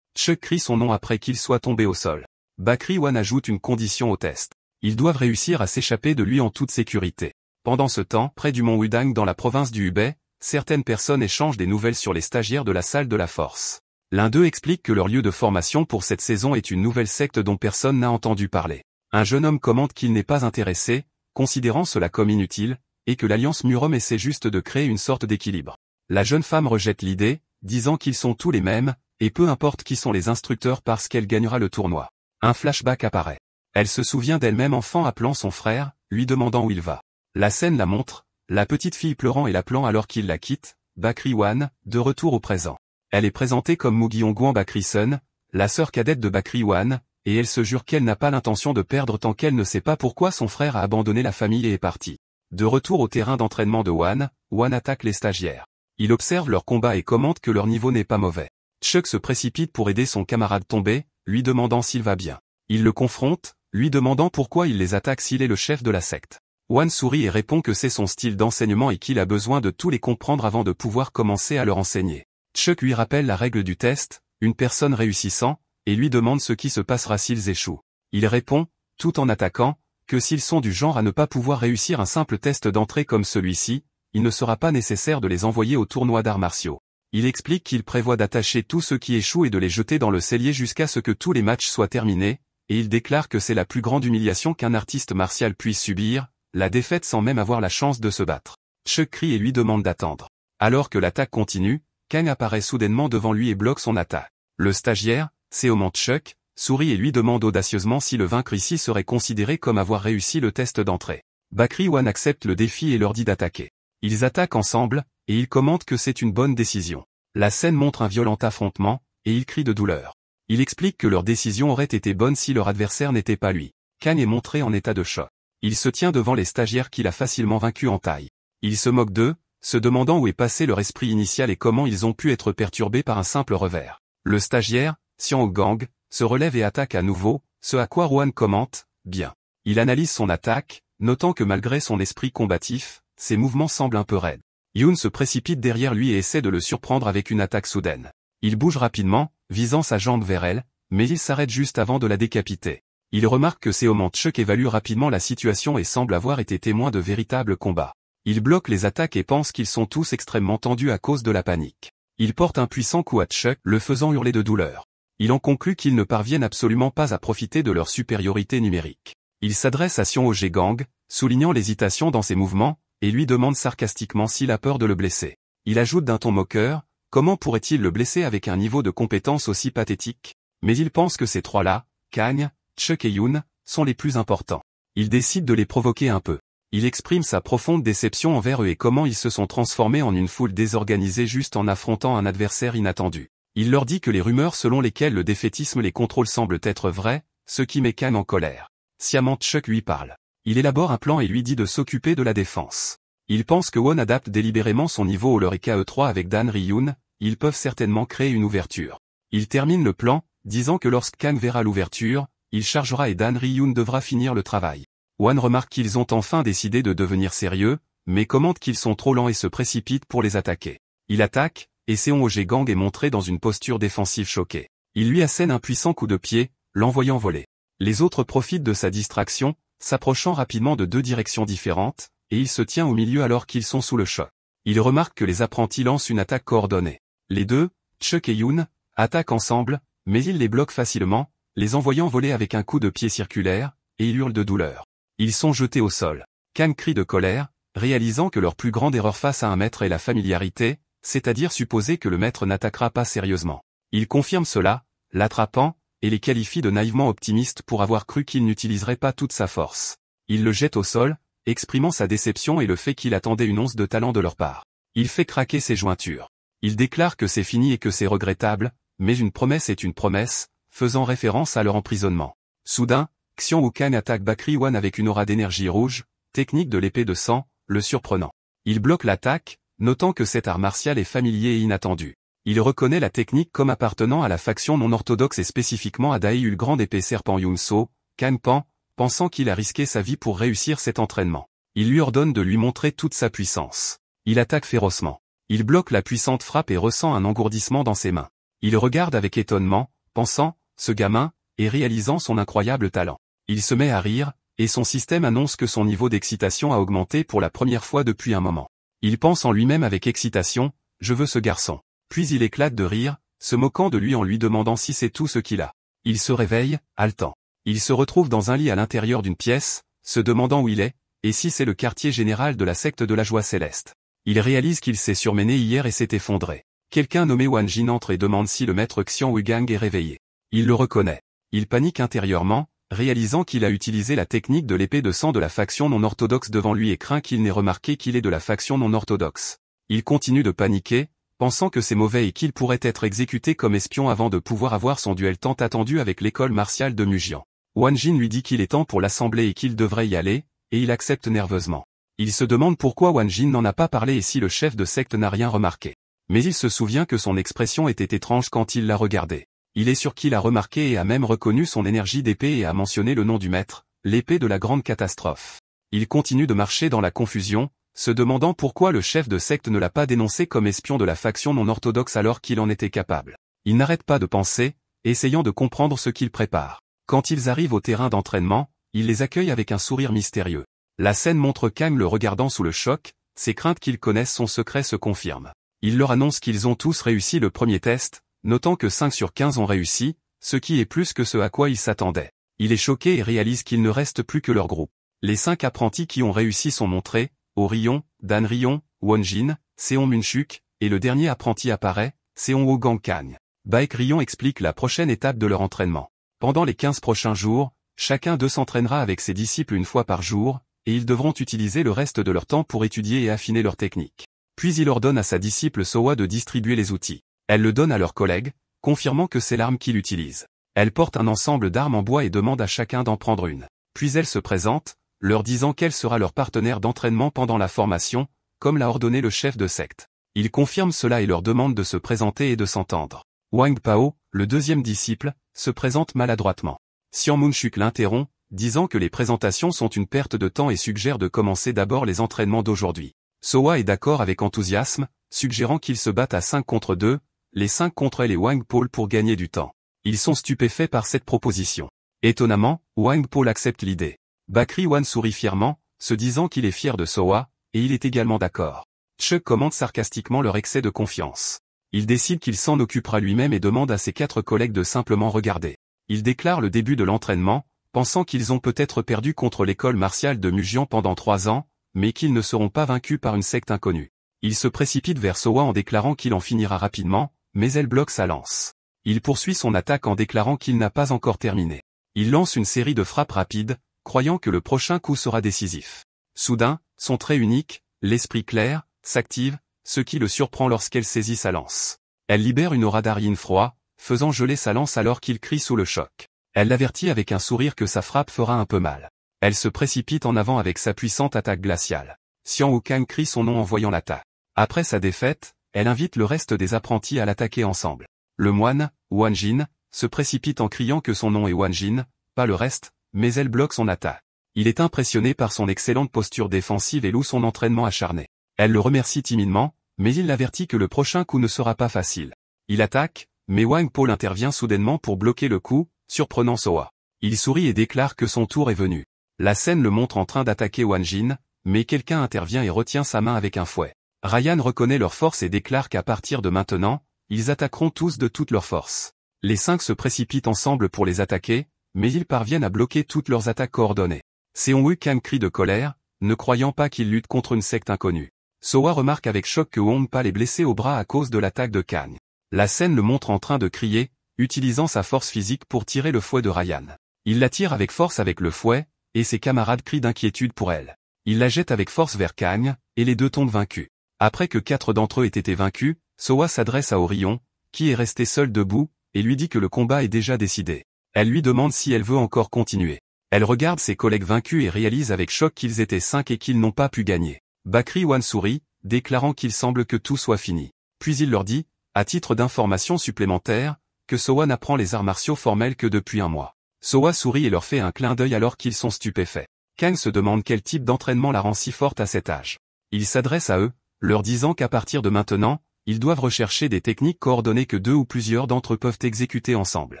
Chuck crie son nom après qu'il soit tombé au sol. Bakri Wan ajoute une condition au test. Ils doivent réussir à s'échapper de lui en toute sécurité. Pendant ce temps, près du mont Wudang dans la province du Hubei, certaines personnes échangent des nouvelles sur les stagiaires de la salle de la force. L'un d'eux explique que leur lieu de formation pour cette saison est une nouvelle secte dont personne n'a entendu parler. Un jeune homme commente qu'il n'est pas intéressé, considérant cela comme inutile, et que l'Alliance Murom essaie juste de créer une sorte d'équilibre. La jeune femme rejette l'idée, disant qu'ils sont tous les mêmes, et peu importe qui sont les instructeurs parce qu'elle gagnera le tournoi. Un flashback apparaît. Elle se souvient d'elle-même enfant appelant son frère, lui demandant où il va. La scène la montre, la petite fille pleurant et l'appelant alors qu'il la quitte, Bakri Wan, de retour au présent. Elle est présentée comme Mugyongwan Bakri Sun, la sœur cadette de Bakri Wan, et elle se jure qu'elle n'a pas l'intention de perdre tant qu'elle ne sait pas pourquoi son frère a abandonné la famille et est parti. De retour au terrain d'entraînement de Wan, Wan attaque les stagiaires. Il observe leur combat et commente que leur niveau n'est pas mauvais. Chuck se précipite pour aider son camarade tombé, lui demandant s'il va bien. Il le confronte, lui demandant pourquoi il les attaque s'il est le chef de la secte. Wan sourit et répond que c'est son style d'enseignement et qu'il a besoin de tous les comprendre avant de pouvoir commencer à leur enseigner. Chuck lui rappelle la règle du test, une personne réussissant, et lui demande ce qui se passera s'ils échouent. Il répond, tout en attaquant, que s'ils sont du genre à ne pas pouvoir réussir un simple test d'entrée comme celui-ci, il ne sera pas nécessaire de les envoyer au tournoi d'arts martiaux. Il explique qu'il prévoit d'attacher tous ceux qui échouent et de les jeter dans le cellier jusqu'à ce que tous les matchs soient terminés, et il déclare que c'est la plus grande humiliation qu'un artiste martial puisse subir, la défaite sans même avoir la chance de se battre. Chuck crie et lui demande d'attendre. Alors que l'attaque continue, Kang apparaît soudainement devant lui et bloque son attaque. Le stagiaire, Seoman Chuck, sourit et lui demande audacieusement si le vaincre ici serait considéré comme avoir réussi le test d'entrée. Bakri Wan accepte le défi et leur dit d'attaquer. Ils attaquent ensemble, et ils commentent que c'est une bonne décision. La scène montre un violent affrontement, et ils crient de douleur. Il explique que leur décision aurait été bonne si leur adversaire n'était pas lui. Kang est montré en état de choc. Il se tient devant les stagiaires qu'il a facilement vaincus en taille. Il se moque d'eux, se demandant où est passé leur esprit initial et comment ils ont pu être perturbés par un simple revers. Le stagiaire, Xian Gang, se relève et attaque à nouveau, ce à quoi Wan commente, bien. Il analyse son attaque, notant que malgré son esprit combatif, ses mouvements semblent un peu raides. Yoon se précipite derrière lui et essaie de le surprendre avec une attaque soudaine. Il bouge rapidement, visant sa jambe vers elle, mais il s'arrête juste avant de la décapiter. Il remarque que Seomanchuk évalue rapidement la situation et semble avoir été témoin de véritables combats. Il bloque les attaques et pense qu'ils sont tous extrêmement tendus à cause de la panique. Il porte un puissant coup à Chuk, le faisant hurler de douleur. Il en conclut qu'ils ne parviennent absolument pas à profiter de leur supériorité numérique. Il s'adresse à Sion Gang, soulignant l'hésitation dans ses mouvements, et lui demande sarcastiquement s'il a peur de le blesser. Il ajoute d'un ton moqueur, comment pourrait-il le blesser avec un niveau de compétence aussi pathétique? Mais il pense que ces trois-là, Kang, Chuk et Yoon, sont les plus importants. Il décide de les provoquer un peu. Il exprime sa profonde déception envers eux et comment ils se sont transformés en une foule désorganisée juste en affrontant un adversaire inattendu. Il leur dit que les rumeurs selon lesquelles le défaitisme les contrôle semblent être vraies, ce qui met Kang en colère. Sciemment Chuk lui parle. Il élabore un plan et lui dit de s'occuper de la défense. Il pense que Won adapte délibérément son niveau au leur KE3 avec Dan Ryun, ils peuvent certainement créer une ouverture. Il termine le plan, disant que lorsque Kang verra l'ouverture, il chargera et Dan Ryun devra finir le travail. Won remarque qu'ils ont enfin décidé de devenir sérieux, mais commente qu'ils sont trop lents et se précipite pour les attaquer. Il attaque, et Seon Gang est montré dans une posture défensive choquée. Il lui assène un puissant coup de pied, l'envoyant voler. Les autres profitent de sa distraction, s'approchant rapidement de deux directions différentes, et il se tient au milieu alors qu'ils sont sous le choc. Il remarque que les apprentis lancent une attaque coordonnée. Les deux, Chuk et Yoon, attaquent ensemble, mais il les bloque facilement, les envoyant voler avec un coup de pied circulaire, et ils hurlent de douleur. Ils sont jetés au sol. Kang crie de colère, réalisant que leur plus grande erreur face à un maître est la familiarité, c'est-à-dire supposer que le maître n'attaquera pas sérieusement. Il confirme cela, l'attrapant, et les qualifie de naïvement optimistes pour avoir cru qu'il n'utiliserait pas toute sa force. Il le jette au sol, exprimant sa déception et le fait qu'il attendait une once de talent de leur part. Il fait craquer ses jointures. Il déclare que c'est fini et que c'est regrettable, mais une promesse est une promesse, faisant référence à leur emprisonnement. Soudain, Xian Wukang attaque Bakri Wan avec une aura d'énergie rouge, technique de l'épée de sang, le surprenant. Il bloque l'attaque, notant que cet art martial est familier et inattendu. Il reconnaît la technique comme appartenant à la faction non orthodoxe et spécifiquement à Dai Ul Grande épée serpent Yunso, Kang Pan, pensant qu'il a risqué sa vie pour réussir cet entraînement. Il lui ordonne de lui montrer toute sa puissance. Il attaque férocement. Il bloque la puissante frappe et ressent un engourdissement dans ses mains. Il regarde avec étonnement, pensant, ce gamin, et réalisant son incroyable talent. Il se met à rire, et son système annonce que son niveau d'excitation a augmenté pour la première fois depuis un moment. Il pense en lui-même avec excitation, je veux ce garçon. Puis il éclate de rire, se moquant de lui en lui demandant si c'est tout ce qu'il a. Il se réveille, haletant. Il se retrouve dans un lit à l'intérieur d'une pièce, se demandant où il est, et si c'est le quartier général de la secte de la joie céleste. Il réalise qu'il s'est surmené hier et s'est effondré. Quelqu'un nommé Wan Jin entre et demande si le maître Xian Wukang est réveillé. Il le reconnaît. Il panique intérieurement, réalisant qu'il a utilisé la technique de l'épée de sang de la faction non orthodoxe devant lui et craint qu'il n'ait remarqué qu'il est de la faction non orthodoxe. Il continue de paniquer, pensant que c'est mauvais et qu'il pourrait être exécuté comme espion avant de pouvoir avoir son duel tant attendu avec l'école martiale de Mujian. Wan Jin lui dit qu'il est temps pour l'assembler et qu'il devrait y aller, et il accepte nerveusement. Il se demande pourquoi Wan Jin n'en a pas parlé et si le chef de secte n'a rien remarqué. Mais il se souvient que son expression était étrange quand il l'a regardé. Il est sûr qu'il a remarqué et a même reconnu son énergie d'épée et a mentionné le nom du maître, l'épée de la grande catastrophe. Il continue de marcher dans la confusion, se demandant pourquoi le chef de secte ne l'a pas dénoncé comme espion de la faction non orthodoxe alors qu'il en était capable. Il n'arrête pas de penser, essayant de comprendre ce qu'il prépare. Quand ils arrivent au terrain d'entraînement, il les accueille avec un sourire mystérieux. La scène montre Kang le regardant sous le choc, ses craintes qu'ils connaissent son secret se confirment. Il leur annonce qu'ils ont tous réussi le premier test, notant que 5 sur 15 ont réussi, ce qui est plus que ce à quoi ils s'attendaient. Il est choqué et réalise qu'il ne reste plus que leur groupe. Les 5 apprentis qui ont réussi sont montrés, Orion, Dan Ryon, Won Jin, Seon Munchuk, et le dernier apprenti apparaît, Seon Wogang Kang. Baek Ryon explique la prochaine étape de leur entraînement. Pendant les 15 prochains jours, chacun d'eux s'entraînera avec ses disciples une fois par jour, et ils devront utiliser le reste de leur temps pour étudier et affiner leur technique. Puis il ordonne à sa disciple Sowa de distribuer les outils. Elle le donne à leurs collègues, confirmant que c'est l'arme qu'il utilise. Elle porte un ensemble d'armes en bois et demande à chacun d'en prendre une. Puis elle se présente, leur disant qu'elle sera leur partenaire d'entraînement pendant la formation, comme l'a ordonné le chef de secte. Il confirme cela et leur demande de se présenter et de s'entendre. Wang Pao, le deuxième disciple, se présente maladroitement. Xian Munchuk l'interrompt, disant que les présentations sont une perte de temps et suggère de commencer d'abord les entraînements d'aujourd'hui. Soa est d'accord avec enthousiasme, suggérant qu'ils se battent à 5 contre 2, les 5 contre elle et Wang Paul pour gagner du temps. Ils sont stupéfaits par cette proposition. Étonnamment, Wang Paul accepte l'idée. Bakri Wan sourit fièrement, se disant qu'il est fier de Soa, et il est également d'accord. Chuck commente sarcastiquement leur excès de confiance. Il décide qu'il s'en occupera lui-même et demande à ses 4 collègues de simplement regarder. Il déclare le début de l'entraînement, pensant qu'ils ont peut-être perdu contre l'école martiale de Mujian pendant 3 ans, mais qu'ils ne seront pas vaincus par une secte inconnue. Il se précipite vers Soa en déclarant qu'il en finira rapidement, mais elle bloque sa lance. Il poursuit son attaque en déclarant qu'il n'a pas encore terminé. Il lance une série de frappes rapides, croyant que le prochain coup sera décisif. Soudain, son trait unique, l'esprit clair, s'active, ce qui le surprend lorsqu'elle saisit sa lance. Elle libère une aura d'Aryin froid, faisant geler sa lance alors qu'il crie sous le choc. Elle l'avertit avec un sourire que sa frappe fera un peu mal. Elle se précipite en avant avec sa puissante attaque glaciale. Xian Wukang crie son nom en voyant l'attaque. Après sa défaite, elle invite le reste des apprentis à l'attaquer ensemble. Le moine, Wan Jin, se précipite en criant que son nom est Wan Jin, pas le reste, mais elle bloque son attaque. Il est impressionné par son excellente posture défensive et loue son entraînement acharné. Elle le remercie timidement, mais il l'avertit que le prochain coup ne sera pas facile. Il attaque, mais Wang Paul intervient soudainement pour bloquer le coup, surprenant Soa. Il sourit et déclare que son tour est venu. La scène le montre en train d'attaquer Wan Jin, mais quelqu'un intervient et retient sa main avec un fouet. Ryan reconnaît leur force et déclare qu'à partir de maintenant, ils attaqueront tous de toute leur force. Les 5 se précipitent ensemble pour les attaquer, mais ils parviennent à bloquer toutes leurs attaques coordonnées. Seon Wukang crie de colère, ne croyant pas qu'ils luttent contre une secte inconnue. Soa remarque avec choc que Wang Pal est blessé au bras à cause de l'attaque de Kang. La scène le montre en train de crier, utilisant sa force physique pour tirer le fouet de Ryan. Il la tire avec force avec le fouet, et ses camarades crient d'inquiétude pour elle. Il la jette avec force vers Kang, et les deux tombent vaincus. Après que 4 d'entre eux aient été vaincus, Soa s'adresse à Orion, qui est resté seul debout, et lui dit que le combat est déjà décidé. Elle lui demande si elle veut encore continuer. Elle regarde ses collègues vaincus et réalise avec choc qu'ils étaient 5 et qu'ils n'ont pas pu gagner. Bakri Wan sourit, déclarant qu'il semble que tout soit fini. Puis il leur dit, à titre d'information supplémentaire, que Soa n'apprend les arts martiaux formels que depuis 1 mois. Soa sourit et leur fait un clin d'œil alors qu'ils sont stupéfaits. Kang se demande quel type d'entraînement la rend si forte à cet âge. Il s'adresse à eux, leur disant qu'à partir de maintenant, ils doivent rechercher des techniques coordonnées que 2 ou plusieurs d'entre eux peuvent exécuter ensemble.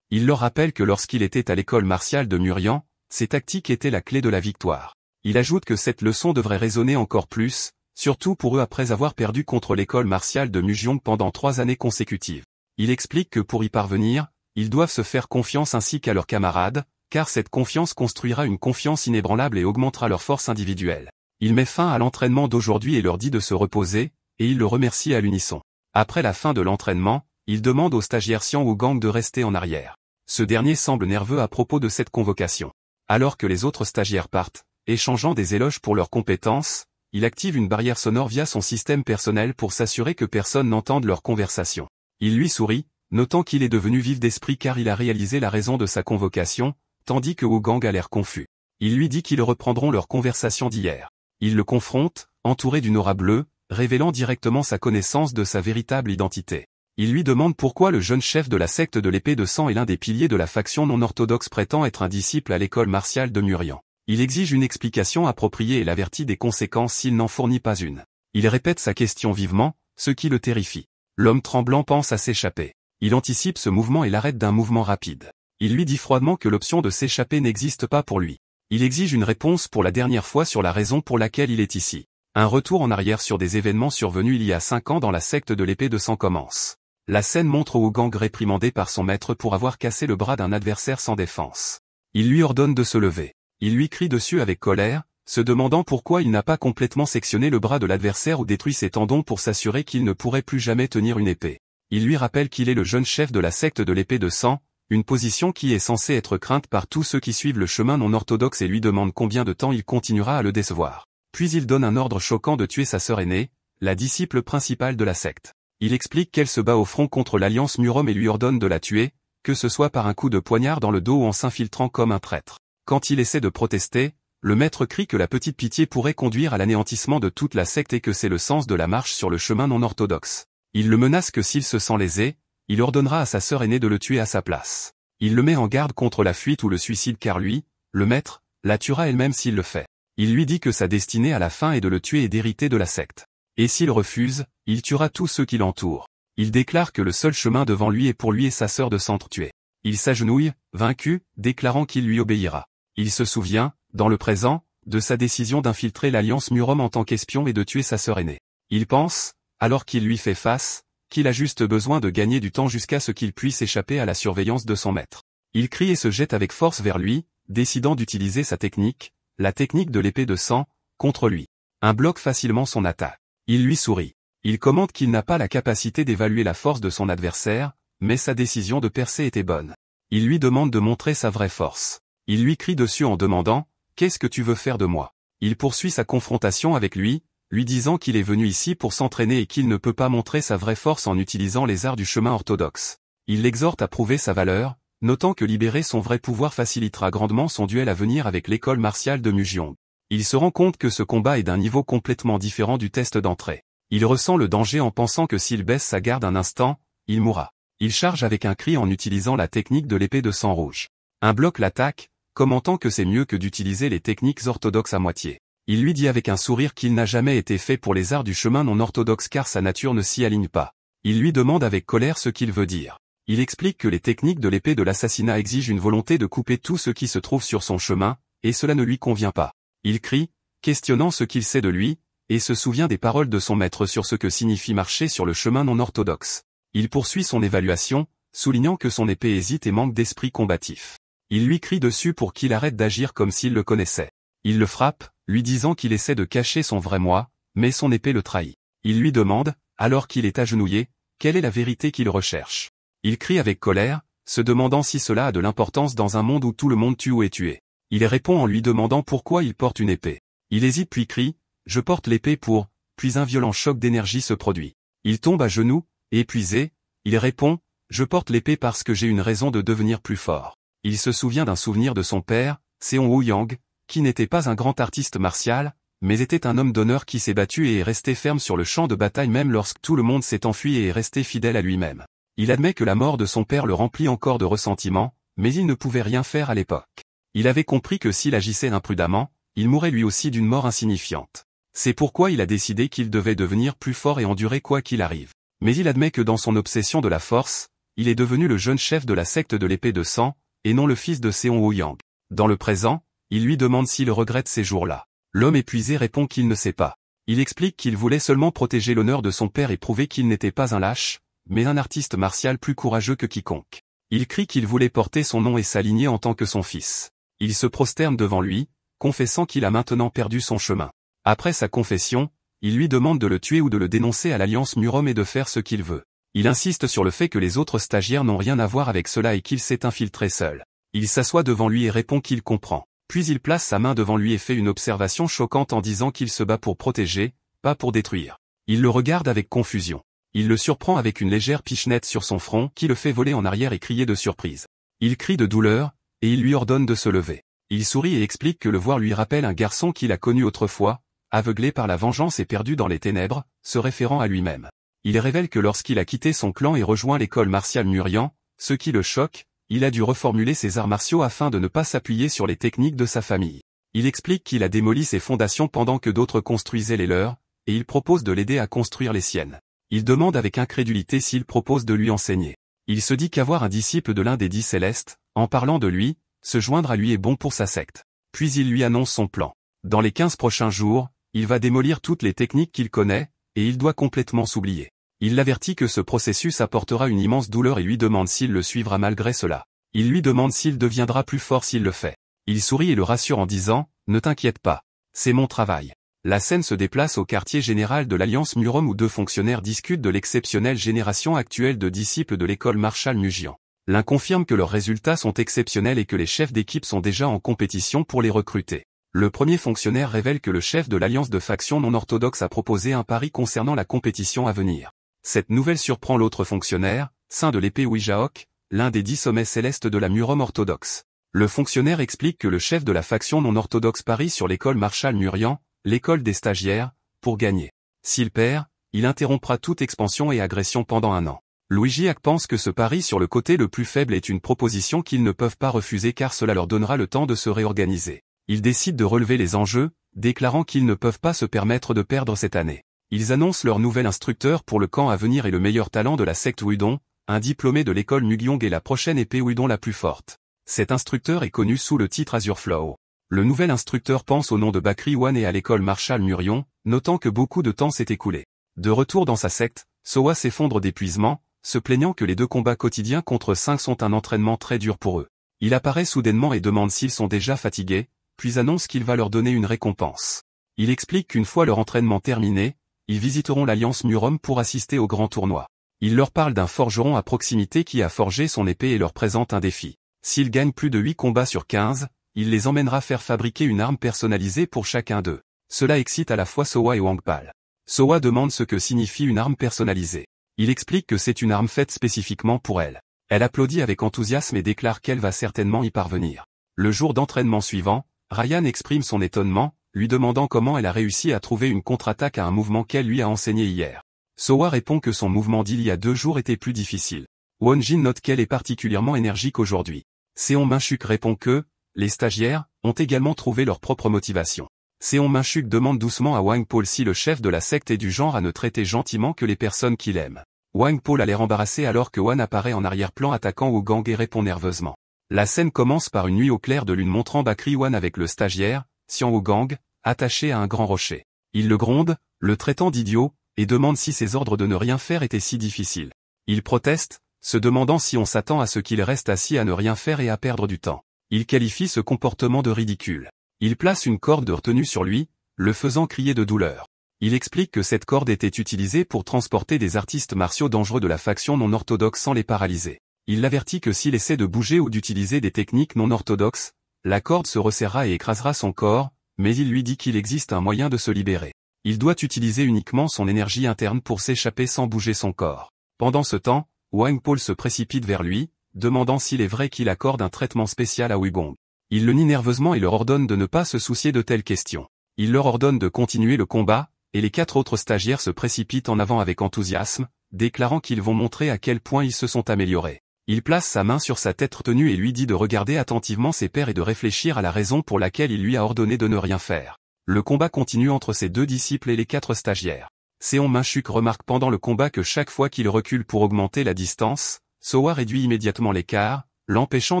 Il leur rappelle que lorsqu'il était à l'école martiale de Murian, ces tactiques étaient la clé de la victoire. Il ajoute que cette leçon devrait résonner encore plus, surtout pour eux après avoir perdu contre l'école martiale de Mujian pendant 3 années consécutives. Il explique que pour y parvenir, ils doivent se faire confiance ainsi qu'à leurs camarades, car cette confiance construira une confiance inébranlable et augmentera leur force individuelle. Il met fin à l'entraînement d'aujourd'hui et leur dit de se reposer, et il le remercie à l'unisson. Après la fin de l'entraînement, il demande au stagiaire Xian Wukang de rester en arrière. Ce dernier semble nerveux à propos de cette convocation. Alors que les autres stagiaires partent, échangeant des éloges pour leurs compétences, il active une barrière sonore via son système personnel pour s'assurer que personne n'entende leur conversation. Il lui sourit, notant qu'il est devenu vif d'esprit car il a réalisé la raison de sa convocation, tandis que Wukang a l'air confus. Il lui dit qu'ils reprendront leur conversation d'hier. Il le confronte, entouré d'une aura bleue, révélant directement sa connaissance de sa véritable identité. Il lui demande pourquoi le jeune chef de la secte de l'épée de sang et l'un des piliers de la faction non orthodoxe prétend être un disciple à l'école martiale de Murian. Il exige une explication appropriée et l'avertit des conséquences s'il n'en fournit pas une. Il répète sa question vivement, ce qui le terrifie. L'homme tremblant pense à s'échapper. Il anticipe ce mouvement et l'arrête d'un mouvement rapide. Il lui dit froidement que l'option de s'échapper n'existe pas pour lui. Il exige une réponse pour la dernière fois sur la raison pour laquelle il est ici. Un retour en arrière sur des événements survenus il y a 5 ans dans la secte de l'épée de sang commence. La scène montre Wukang réprimandé par son maître pour avoir cassé le bras d'un adversaire sans défense. Il lui ordonne de se lever. Il lui crie dessus avec colère, se demandant pourquoi il n'a pas complètement sectionné le bras de l'adversaire ou détruit ses tendons pour s'assurer qu'il ne pourrait plus jamais tenir une épée. Il lui rappelle qu'il est le jeune chef de la secte de l'épée de sang, une position qui est censée être crainte par tous ceux qui suivent le chemin non orthodoxe et lui demande combien de temps il continuera à le décevoir. Puis il donne un ordre choquant de tuer sa sœur aînée, la disciple principale de la secte. Il explique qu'elle se bat au front contre l'alliance Murom et lui ordonne de la tuer, que ce soit par un coup de poignard dans le dos ou en s'infiltrant comme un traître. Quand il essaie de protester, le maître crie que la petite pitié pourrait conduire à l'anéantissement de toute la secte et que c'est le sens de la marche sur le chemin non orthodoxe. Il le menace que s'il se sent lésé, il ordonnera à sa sœur aînée de le tuer à sa place. Il le met en garde contre la fuite ou le suicide car lui, le maître, la tuera elle-même s'il le fait. Il lui dit que sa destinée à la fin est de le tuer et d'hériter de la secte. Et s'il refuse, il tuera tous ceux qui l'entourent. Il déclare que le seul chemin devant lui est pour lui et sa sœur de s'entretuer. Il s'agenouille, vaincu, déclarant qu'il lui obéira. Il se souvient, dans le présent, de sa décision d'infiltrer l'Alliance Murom en tant qu'espion et de tuer sa sœur aînée. Il pense, alors qu'il lui fait face, qu'il a juste besoin de gagner du temps jusqu'à ce qu'il puisse échapper à la surveillance de son maître. Il crie et se jette avec force vers lui, décidant d'utiliser sa technique, la technique de l'épée de sang, contre lui. Un bloque facilement son attaque. Il lui sourit. Il commente qu'il n'a pas la capacité d'évaluer la force de son adversaire, mais sa décision de percer était bonne. Il lui demande de montrer sa vraie force. Il lui crie dessus en demandant « Qu'est-ce que tu veux faire de moi ?» Il poursuit sa confrontation avec lui disant qu'il est venu ici pour s'entraîner et qu'il ne peut pas montrer sa vraie force en utilisant les arts du chemin orthodoxe. Il l'exhorte à prouver sa valeur, notant que libérer son vrai pouvoir facilitera grandement son duel à venir avec l'école martiale de Mujeong. Il se rend compte que ce combat est d'un niveau complètement différent du test d'entrée. Il ressent le danger en pensant que s'il baisse sa garde un instant, il mourra. Il charge avec un cri en utilisant la technique de l'épée de sang rouge. Un bloc l'attaque, commentant que c'est mieux que d'utiliser les techniques orthodoxes à moitié. Il lui dit avec un sourire qu'il n'a jamais été fait pour les arts du chemin non orthodoxe car sa nature ne s'y aligne pas. Il lui demande avec colère ce qu'il veut dire. Il explique que les techniques de l'épée de l'assassinat exigent une volonté de couper tout ce qui se trouve sur son chemin, et cela ne lui convient pas. Il crie, questionnant ce qu'il sait de lui, et se souvient des paroles de son maître sur ce que signifie marcher sur le chemin non orthodoxe. Il poursuit son évaluation, soulignant que son épée hésite et manque d'esprit combatif. Il lui crie dessus pour qu'il arrête d'agir comme s'il le connaissait. Il le frappe, lui disant qu'il essaie de cacher son vrai moi, mais son épée le trahit. Il lui demande, alors qu'il est agenouillé, quelle est la vérité qu'il recherche. Il crie avec colère, se demandant si cela a de l'importance dans un monde où tout le monde tue ou est tué. Il répond en lui demandant pourquoi il porte une épée. Il hésite puis crie, « Je porte l'épée pour », puis un violent choc d'énergie se produit. Il tombe à genoux, épuisé, il répond, « Je porte l'épée parce que j'ai une raison de devenir plus fort ». Il se souvient d'un souvenir de son père, Seong Woo-yang, qui n'était pas un grand artiste martial, mais était un homme d'honneur qui s'est battu et est resté ferme sur le champ de bataille même lorsque tout le monde s'est enfui et est resté fidèle à lui-même. Il admet que la mort de son père le remplit encore de ressentiment, mais il ne pouvait rien faire à l'époque. Il avait compris que s'il agissait imprudemment, il mourrait lui aussi d'une mort insignifiante. C'est pourquoi il a décidé qu'il devait devenir plus fort et endurer quoi qu'il arrive. Mais il admet que dans son obsession de la force, il est devenu le jeune chef de la secte de l'épée de sang, et non le fils de Seong Woo-yang. Dans le présent, il lui demande s'il regrette ces jours-là. L'homme épuisé répond qu'il ne sait pas. Il explique qu'il voulait seulement protéger l'honneur de son père et prouver qu'il n'était pas un lâche, mais un artiste martial plus courageux que quiconque. Il crie qu'il voulait porter son nom et s'aligner en tant que son fils. Il se prosterne devant lui, confessant qu'il a maintenant perdu son chemin. Après sa confession, il lui demande de le tuer ou de le dénoncer à l'Alliance Murom et de faire ce qu'il veut. Il insiste sur le fait que les autres stagiaires n'ont rien à voir avec cela et qu'il s'est infiltré seul. Il s'assoit devant lui et répond qu'il comprend. Puis il place sa main devant lui et fait une observation choquante en disant qu'il se bat pour protéger, pas pour détruire. Il le regarde avec confusion. Il le surprend avec une légère pichenette sur son front qui le fait voler en arrière et crier de surprise. Il crie de douleur, et il lui ordonne de se lever. Il sourit et explique que le voir lui rappelle un garçon qu'il a connu autrefois, aveuglé par la vengeance et perdu dans les ténèbres, se référant à lui-même. Il révèle que lorsqu'il a quitté son clan et rejoint l'école martiale Murian, ce qui le choque, il a dû reformuler ses arts martiaux afin de ne pas s'appuyer sur les techniques de sa famille. Il explique qu'il a démoli ses fondations pendant que d'autres construisaient les leurs, et il propose de l'aider à construire les siennes. Il demande avec incrédulité s'il propose de lui enseigner. Il se dit qu'avoir un disciple de l'un des 10 célestes, en parlant de lui, se joindre à lui est bon pour sa secte. Puis il lui annonce son plan. Dans les 15 prochains jours, il va démolir toutes les techniques qu'il connaît, et il doit complètement s'oublier. Il l'avertit que ce processus apportera une immense douleur et lui demande s'il le suivra malgré cela. Il lui demande s'il deviendra plus fort s'il le fait. Il sourit et le rassure en disant « Ne t'inquiète pas, c'est mon travail ». La scène se déplace au quartier général de l'Alliance Murom où deux fonctionnaires discutent de l'exceptionnelle génération actuelle de disciples de l'école Marshall Mujian. L'un confirme que leurs résultats sont exceptionnels et que les chefs d'équipe sont déjà en compétition pour les recruter. Le premier fonctionnaire révèle que le chef de l'alliance de faction non orthodoxe a proposé un pari concernant la compétition à venir. Cette nouvelle surprend l'autre fonctionnaire, Saint de l'épée Wijaok, l'un des 10 sommets célestes de la Murom orthodoxe. Le fonctionnaire explique que le chef de la faction non orthodoxe parie sur l'école Marshall Murian, l'école des stagiaires, pour gagner. S'il perd, il interrompra toute expansion et agression pendant 1 an. Luigi Hack pense que ce pari sur le côté le plus faible est une proposition qu'ils ne peuvent pas refuser car cela leur donnera le temps de se réorganiser. Ils décident de relever les enjeux, déclarant qu'ils ne peuvent pas se permettre de perdre cette année. Ils annoncent leur nouvel instructeur pour le camp à venir et le meilleur talent de la secte Wudong, un diplômé de l'école Mugyong et la prochaine épée Wudong la plus forte. Cet instructeur est connu sous le titre Azure Flow. Le nouvel instructeur pense au nom de Bakri Wan et à l'école Marshall Murion, notant que beaucoup de temps s'est écoulé. De retour dans sa secte, Soa s'effondre d'épuisement, se plaignant que les 2 combats quotidiens contre 5 sont un entraînement très dur pour eux. Il apparaît soudainement et demande s'ils sont déjà fatigués, puis annonce qu'il va leur donner une récompense. Il explique qu'une fois leur entraînement terminé, ils visiteront l'Alliance Murom pour assister au grand tournoi. Il leur parle d'un forgeron à proximité qui a forgé son épée et leur présente un défi. S'ils gagnent plus de 8 combats sur 15, il les emmènera faire fabriquer une arme personnalisée pour chacun d'eux. Cela excite à la fois Soa et Wangpal. Soa demande ce que signifie une arme personnalisée. Il explique que c'est une arme faite spécifiquement pour elle. Elle applaudit avec enthousiasme et déclare qu'elle va certainement y parvenir. Le jour d'entraînement suivant, Ryan exprime son étonnement, lui demandant comment elle a réussi à trouver une contre-attaque à un mouvement qu'elle lui a enseigné hier. Soa répond que son mouvement d'il y a 2 jours était plus difficile. Wonjin note qu'elle est particulièrement énergique aujourd'hui. Seon Minchuk répond que, les stagiaires, ont également trouvé leur propre motivation. Seon Minchuk demande doucement à Wangpal si le chef de la secte est du genre à ne traiter gentiment que les personnes qu'il aime. Wangpal a l'air embarrassé alors que Wan apparaît en arrière-plan attaquant Wogang et répond nerveusement. La scène commence par une nuit au clair de lune montrant Bakri Wan avec le stagiaire, Xian Wogang, attaché à un grand rocher. Il le gronde, le traitant d'idiot, et demande si ses ordres de ne rien faire étaient si difficiles. Il proteste, se demandant si on s'attend à ce qu'il reste assis à ne rien faire et à perdre du temps. Il qualifie ce comportement de ridicule. Il place une corde de retenue sur lui, le faisant crier de douleur. Il explique que cette corde était utilisée pour transporter des artistes martiaux dangereux de la faction non orthodoxe sans les paralyser. Il l'avertit que s'il essaie de bouger ou d'utiliser des techniques non orthodoxes, la corde se resserrera et écrasera son corps, mais il lui dit qu'il existe un moyen de se libérer. Il doit utiliser uniquement son énergie interne pour s'échapper sans bouger son corps. Pendant ce temps, Wangpal se précipite vers lui, demandant s'il est vrai qu'il accorde un traitement spécial à Wugong. Il le nie nerveusement et leur ordonne de ne pas se soucier de telles questions. Il leur ordonne de continuer le combat, et les 4 autres stagiaires se précipitent en avant avec enthousiasme, déclarant qu'ils vont montrer à quel point ils se sont améliorés. Il place sa main sur sa tête retenue et lui dit de regarder attentivement ses pairs et de réfléchir à la raison pour laquelle il lui a ordonné de ne rien faire. Le combat continue entre ses 2 disciples et les 4 stagiaires. Seon Minchuk remarque pendant le combat que chaque fois qu'il recule pour augmenter la distance, Soa réduit immédiatement l'écart, l'empêchant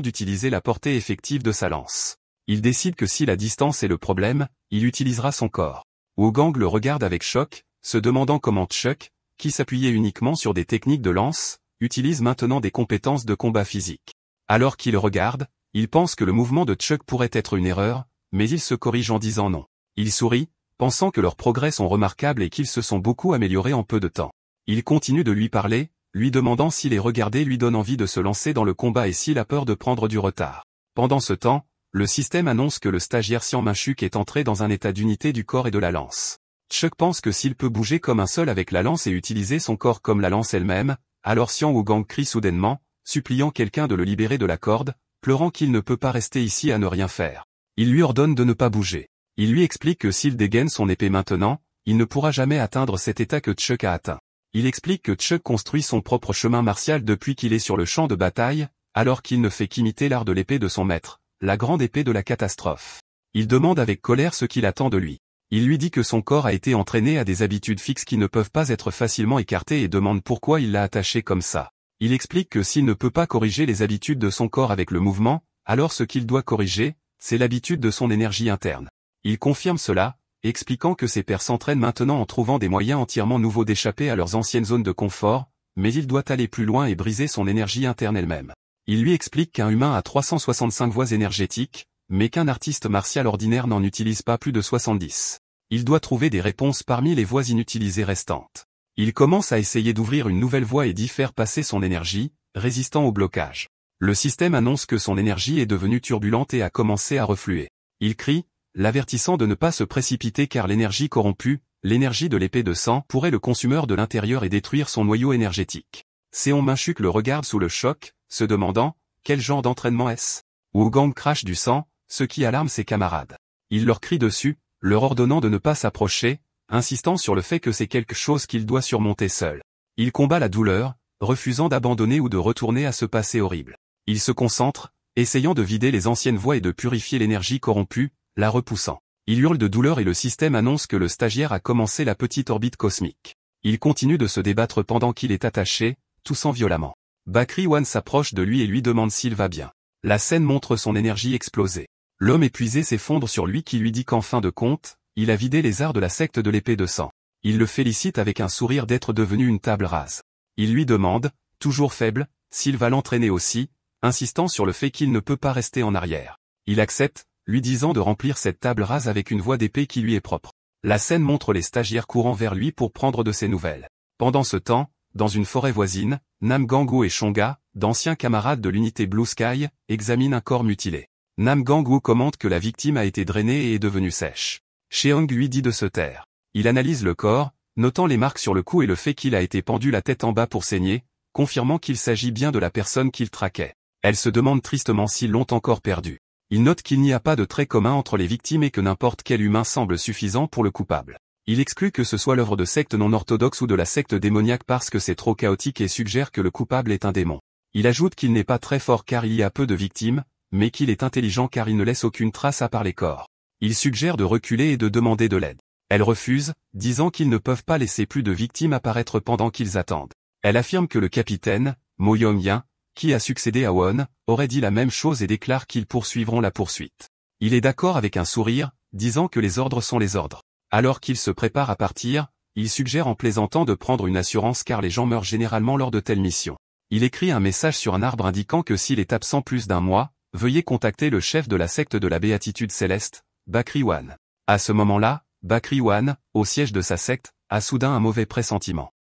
d'utiliser la portée effective de sa lance. Il décide que si la distance est le problème, il utilisera son corps. Wogang le regarde avec choc, se demandant comment Chuck, qui s'appuyait uniquement sur des techniques de lance, utilise maintenant des compétences de combat physique. Alors qu'il regarde, il pense que le mouvement de Chuck pourrait être une erreur, mais il se corrige en disant non. Il sourit, pensant que leurs progrès sont remarquables et qu'ils se sont beaucoup améliorés en peu de temps. Il continue de lui parler, lui demandant si les regarder lui donne envie de se lancer dans le combat et s'il a peur de prendre du retard. Pendant ce temps, le système annonce que le stagiaire Xian Minchuk est entré dans un état d'unité du corps et de la lance. Chuck pense que s'il peut bouger comme un seul avec la lance et utiliser son corps comme la lance elle-même, alors Xian Wogang crie soudainement, suppliant quelqu'un de le libérer de la corde, pleurant qu'il ne peut pas rester ici à ne rien faire. Il lui ordonne de ne pas bouger. Il lui explique que s'il dégaine son épée maintenant, il ne pourra jamais atteindre cet état que Chuck a atteint. Il explique que Chuck construit son propre chemin martial depuis qu'il est sur le champ de bataille, alors qu'il ne fait qu'imiter l'art de l'épée de son maître, la grande épée de la catastrophe. Il demande avec colère ce qu'il attend de lui. Il lui dit que son corps a été entraîné à des habitudes fixes qui ne peuvent pas être facilement écartées et demande pourquoi il l'a attaché comme ça. Il explique que s'il ne peut pas corriger les habitudes de son corps avec le mouvement, alors ce qu'il doit corriger, c'est l'habitude de son énergie interne. Il confirme cela, expliquant que ses pairs s'entraînent maintenant en trouvant des moyens entièrement nouveaux d'échapper à leurs anciennes zones de confort, mais il doit aller plus loin et briser son énergie interne elle-même. Il lui explique qu'un humain a 365 voies énergétiques, mais qu'un artiste martial ordinaire n'en utilise pas plus de 70. Il doit trouver des réponses parmi les voies inutilisées restantes. Il commence à essayer d'ouvrir une nouvelle voie et d'y faire passer son énergie, résistant au blocage. Le système annonce que son énergie est devenue turbulente et a commencé à refluer. Il crie, l'avertissant de ne pas se précipiter car l'énergie corrompue, l'énergie de l'épée de sang, pourrait le consumer de l'intérieur et détruire son noyau énergétique. Seon Minchuk le regarde sous le choc, se demandant, quel genre d'entraînement est-ce? Wogang crache du sang, ce qui alarme ses camarades. Il leur crie dessus, leur ordonnant de ne pas s'approcher, insistant sur le fait que c'est quelque chose qu'il doit surmonter seul. Il combat la douleur, refusant d'abandonner ou de retourner à ce passé horrible. Il se concentre, essayant de vider les anciennes voies et de purifier l'énergie corrompue, la repoussant. Il hurle de douleur et le système annonce que le stagiaire a commencé la petite orbite cosmique. Il continue de se débattre pendant qu'il est attaché, toussant violemment. Bakri One s'approche de lui et lui demande s'il va bien. La scène montre son énergie exploser. L'homme épuisé s'effondre sur lui qui lui dit qu'en fin de compte, il a vidé les arts de la secte de l'épée de sang. Il le félicite avec un sourire d'être devenu une table rase. Il lui demande, toujours faible, s'il va l'entraîner aussi, insistant sur le fait qu'il ne peut pas rester en arrière. Il accepte, lui disant de remplir cette table rase avec une voix d'épée qui lui est propre. La scène montre les stagiaires courant vers lui pour prendre de ses nouvelles. Pendant ce temps, dans une forêt voisine, Nam Gangwoo et Chonga, d'anciens camarades de l'unité Blue Sky, examinent un corps mutilé. Nam Gangwoo commente que la victime a été drainée et est devenue sèche. Cheong lui dit de se taire. Il analyse le corps, notant les marques sur le cou et le fait qu'il a été pendu la tête en bas pour saigner, confirmant qu'il s'agit bien de la personne qu'il traquait. Elle se demande tristement s'ils l'ont encore perdu. Il note qu'il n'y a pas de trait commun entre les victimes et que n'importe quel humain semble suffisant pour le coupable. Il exclut que ce soit l'œuvre de secte non orthodoxe ou de la secte démoniaque parce que c'est trop chaotique et suggère que le coupable est un démon. Il ajoute qu'il n'est pas très fort car il y a peu de victimes, mais qu'il est intelligent car il ne laisse aucune trace à part les corps. Il suggère de reculer et de demander de l'aide. Elle refuse, disant qu'ils ne peuvent pas laisser plus de victimes apparaître pendant qu'ils attendent. Elle affirme que le capitaine, Mo Yong-yen, qui a succédé à Won, aurait dit la même chose et déclare qu'ils poursuivront la poursuite. Il est d'accord avec un sourire, disant que les ordres sont les ordres. Alors qu'il se prépare à partir, il suggère en plaisantant de prendre une assurance car les gens meurent généralement lors de telles missions. Il écrit un message sur un arbre indiquant que s'il est absent plus d'un mois, veuillez contacter le chef de la secte de la béatitude céleste, Bakri One. À ce moment-là, Bakri One, au siège de sa secte, a soudain un mauvais pressentiment.